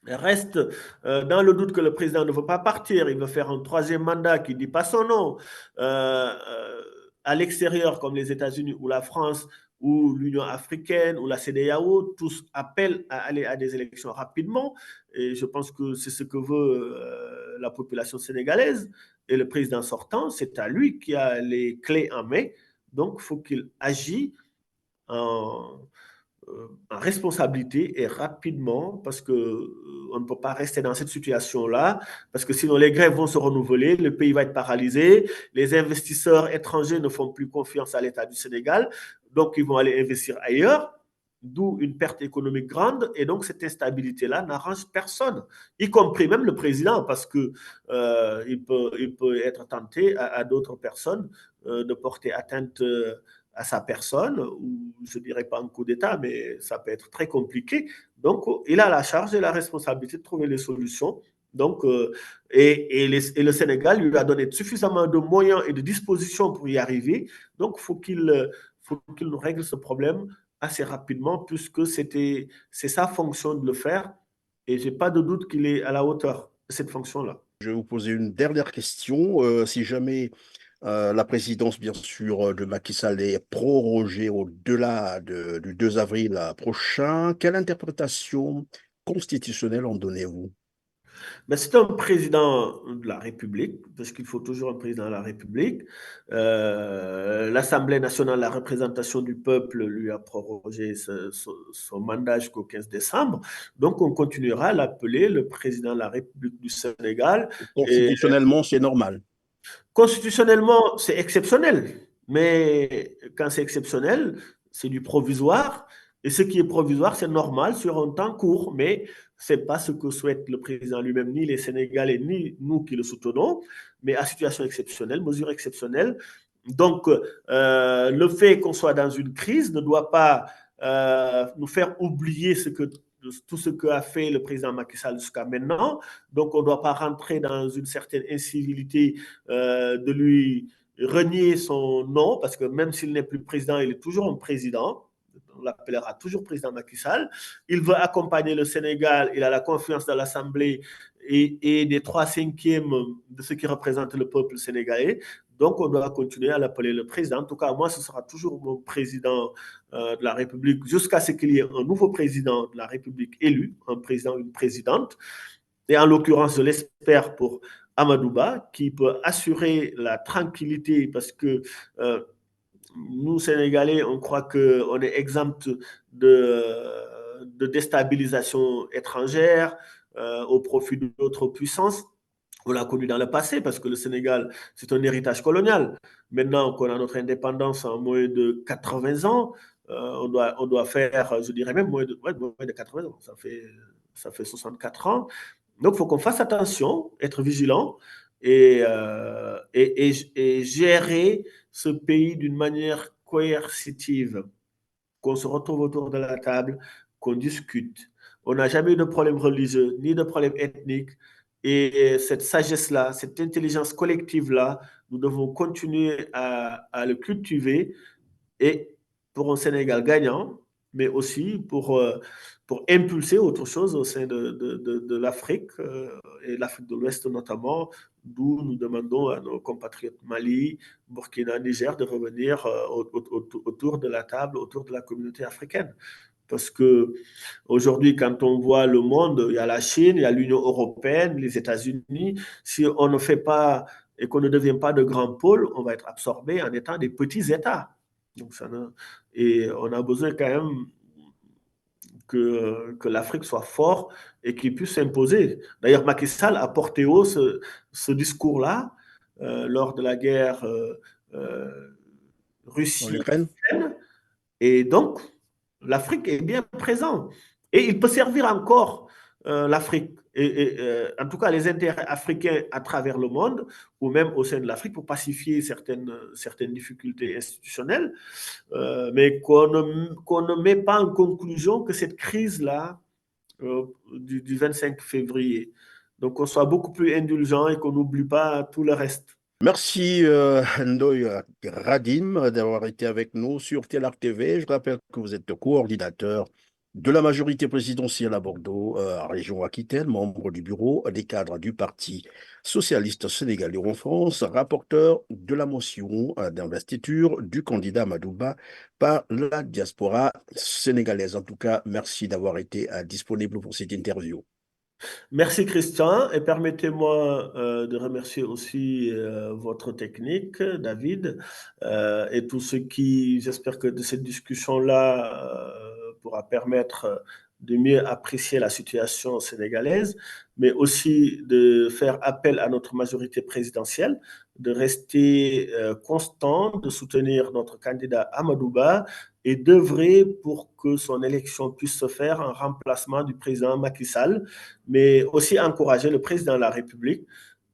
restent dans le doute que le président ne veut pas partir, il veut faire un troisième mandat qui ne dit pas son nom, à l'extérieur comme les États-Unis ou la France ou l'Union africaine ou la CEDEAO, tous appellent à aller à des élections rapidement. Et je pense que c'est ce que veut la population sénégalaise. Et le président sortant, c'est à lui qui a les clés en main. Donc, il faut qu'il agisse en, en responsabilité et rapidement parce que on ne peut pas rester dans cette situation-là parce que sinon les grèves vont se renouveler, le pays va être paralysé, les investisseurs étrangers ne font plus confiance à l'État du Sénégal, donc ils vont aller investir ailleurs, d'où une perte économique grande et donc cette instabilité-là n'arrange personne, y compris même le président parce que il peut être tenté à d'autres personnes de porter atteinte à sa personne, ou je ne dirais pas un coup d'État, mais ça peut être très compliqué. Donc, il a la charge et la responsabilité de trouver les solutions. Donc, et le Sénégal lui a donné suffisamment de moyens et de dispositions pour y arriver. Donc, faut qu'il règle ce problème assez rapidement, puisque c'est sa fonction de le faire. Et je n'ai pas de doute qu'il est à la hauteur de cette fonction-là. Je vais vous poser une dernière question. Si jamais la présidence, bien sûr, de Macky Sall est prorogée au-delà du 2 avril prochain, quelle interprétation constitutionnelle en donnez-vous? Mais c'est un président de la République, parce qu'il faut toujours un président de la République. L'Assemblée nationale, la représentation du peuple, lui a prorogé son mandat jusqu'au 15 décembre. Donc, on continuera à l'appeler le président de la République du Sénégal. Et Constitutionnellement, c'est normal. constitutionnellement, c'est exceptionnel. Mais quand c'est exceptionnel, c'est du provisoire. Et ce qui est provisoire, c'est normal sur un temps court. Mais ce n'est pas ce que souhaite le président lui-même, ni les Sénégalais, ni nous qui le soutenons. Mais à situation exceptionnelle, mesure exceptionnelle. Donc, le fait qu'on soit dans une crise ne doit pas nous faire oublier tout ce qu'a fait le président Macky Sall jusqu'à maintenant. Donc, on ne doit pas rentrer dans une certaine incivilité de lui renier son nom, parce que même s'il n'est plus président, il est toujours un président. On l'appellera toujours président Macky Sall. Il veut accompagner le Sénégal. Il a la confiance de l'Assemblée et des 3/5 de ce qui représente le peuple sénégalais. Donc, on doit continuer à l'appeler le président. En tout cas, moi, ce sera toujours mon président de la République jusqu'à ce qu'il y ait un nouveau président de la République élu, un président, une présidente. Et en l'occurrence, je l'espère pour Amadouba, qui peut assurer la tranquillité parce que nous, Sénégalais, on croit qu'on est exempt de déstabilisation étrangère au profit d'autres puissances. On l'a connu dans le passé parce que le Sénégal, c'est un héritage colonial. Maintenant qu'on a notre indépendance en moins de 80 ans, on doit faire, je dirais même moins de 80 ans. Ça fait 64 ans. Donc, il faut qu'on fasse attention, être vigilant et gérer ce pays d'une manière coercitive, qu'on se retrouve autour de la table, qu'on discute. On n'a jamais eu de problème religieux, ni de problème ethnique. Et cette sagesse-là, cette intelligence collective-là, nous devons continuer à le cultiver et pour un Sénégal gagnant, mais aussi pour impulser autre chose au sein de l'Afrique et l'Afrique de l'Ouest notamment, d'où nous demandons à nos compatriotes Mali, Burkina, Niger de revenir autour de la table, autour de la communauté africaine. Parce que aujourd'hui, quand on voit le monde, il y a la Chine, il y a l'Union européenne, les États-Unis. Si on ne fait pas et qu'on ne devient pas de grands pôles, on va être absorbé en étant des petits États. Donc et on a besoin quand même que l'Afrique soit fort et qu'il puisse s'imposer. D'ailleurs, Macky Sall a porté haut ce discours-là lors de la guerre Dans l'Ukraine? Russie-Ukraine. Et donc, l'Afrique est bien présente. Et il peut servir encore l'Afrique, en tout cas les intérêts africains à travers le monde, ou même au sein de l'Afrique, pour pacifier certaines difficultés institutionnelles, mais qu'on ne met pas en conclusion que cette crise-là du 25 février, donc qu'on soit beaucoup plus indulgent et qu'on n'oublie pas tout le reste. Merci Ndoye Radim d'avoir été avec nous sur TLR TV. Je rappelle que vous êtes coordinateur de la majorité présidentielle à Bordeaux, région Aquitaine, membre du bureau des cadres du Parti socialiste sénégalais en France, rapporteur de la motion d'investiture du candidat Madouba par la diaspora sénégalaise. En tout cas, merci d'avoir été disponible pour cette interview. Merci Christian et permettez-moi de remercier aussi votre technique, David, et tous ceux qui, j'espère que de cette discussion-là pourra permettre de mieux apprécier la situation sénégalaise, mais aussi de faire appel à notre majorité présidentielle, de rester constant, de soutenir notre candidat Amadouba et d'œuvrer pour que son élection puisse se faire en remplacement du président Macky Sall, mais aussi encourager le président de la République,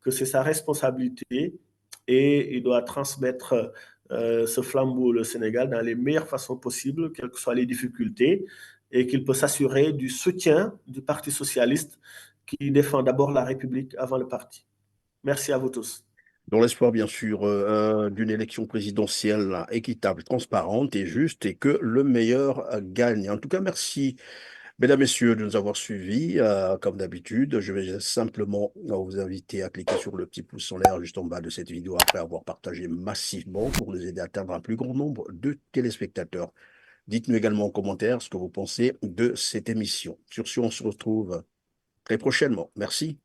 que c'est sa responsabilité et il doit transmettre ce flambeau au Sénégal dans les meilleures façons possibles, quelles que soient les difficultés, et qu'il peut s'assurer du soutien du Parti socialiste qui défend d'abord la République avant le parti. Merci à vous tous. Dans l'espoir, bien sûr, d'une élection présidentielle équitable, transparente et juste, et que le meilleur gagne. En tout cas, merci, mesdames, messieurs, de nous avoir suivis. Comme d'habitude, je vais simplement vous inviter à cliquer sur le petit pouce en l'air juste en bas de cette vidéo après avoir partagé massivement pour nous aider à atteindre un plus grand nombre de téléspectateurs. Dites-nous également en commentaire ce que vous pensez de cette émission. Sur ce, on se retrouve très prochainement. Merci.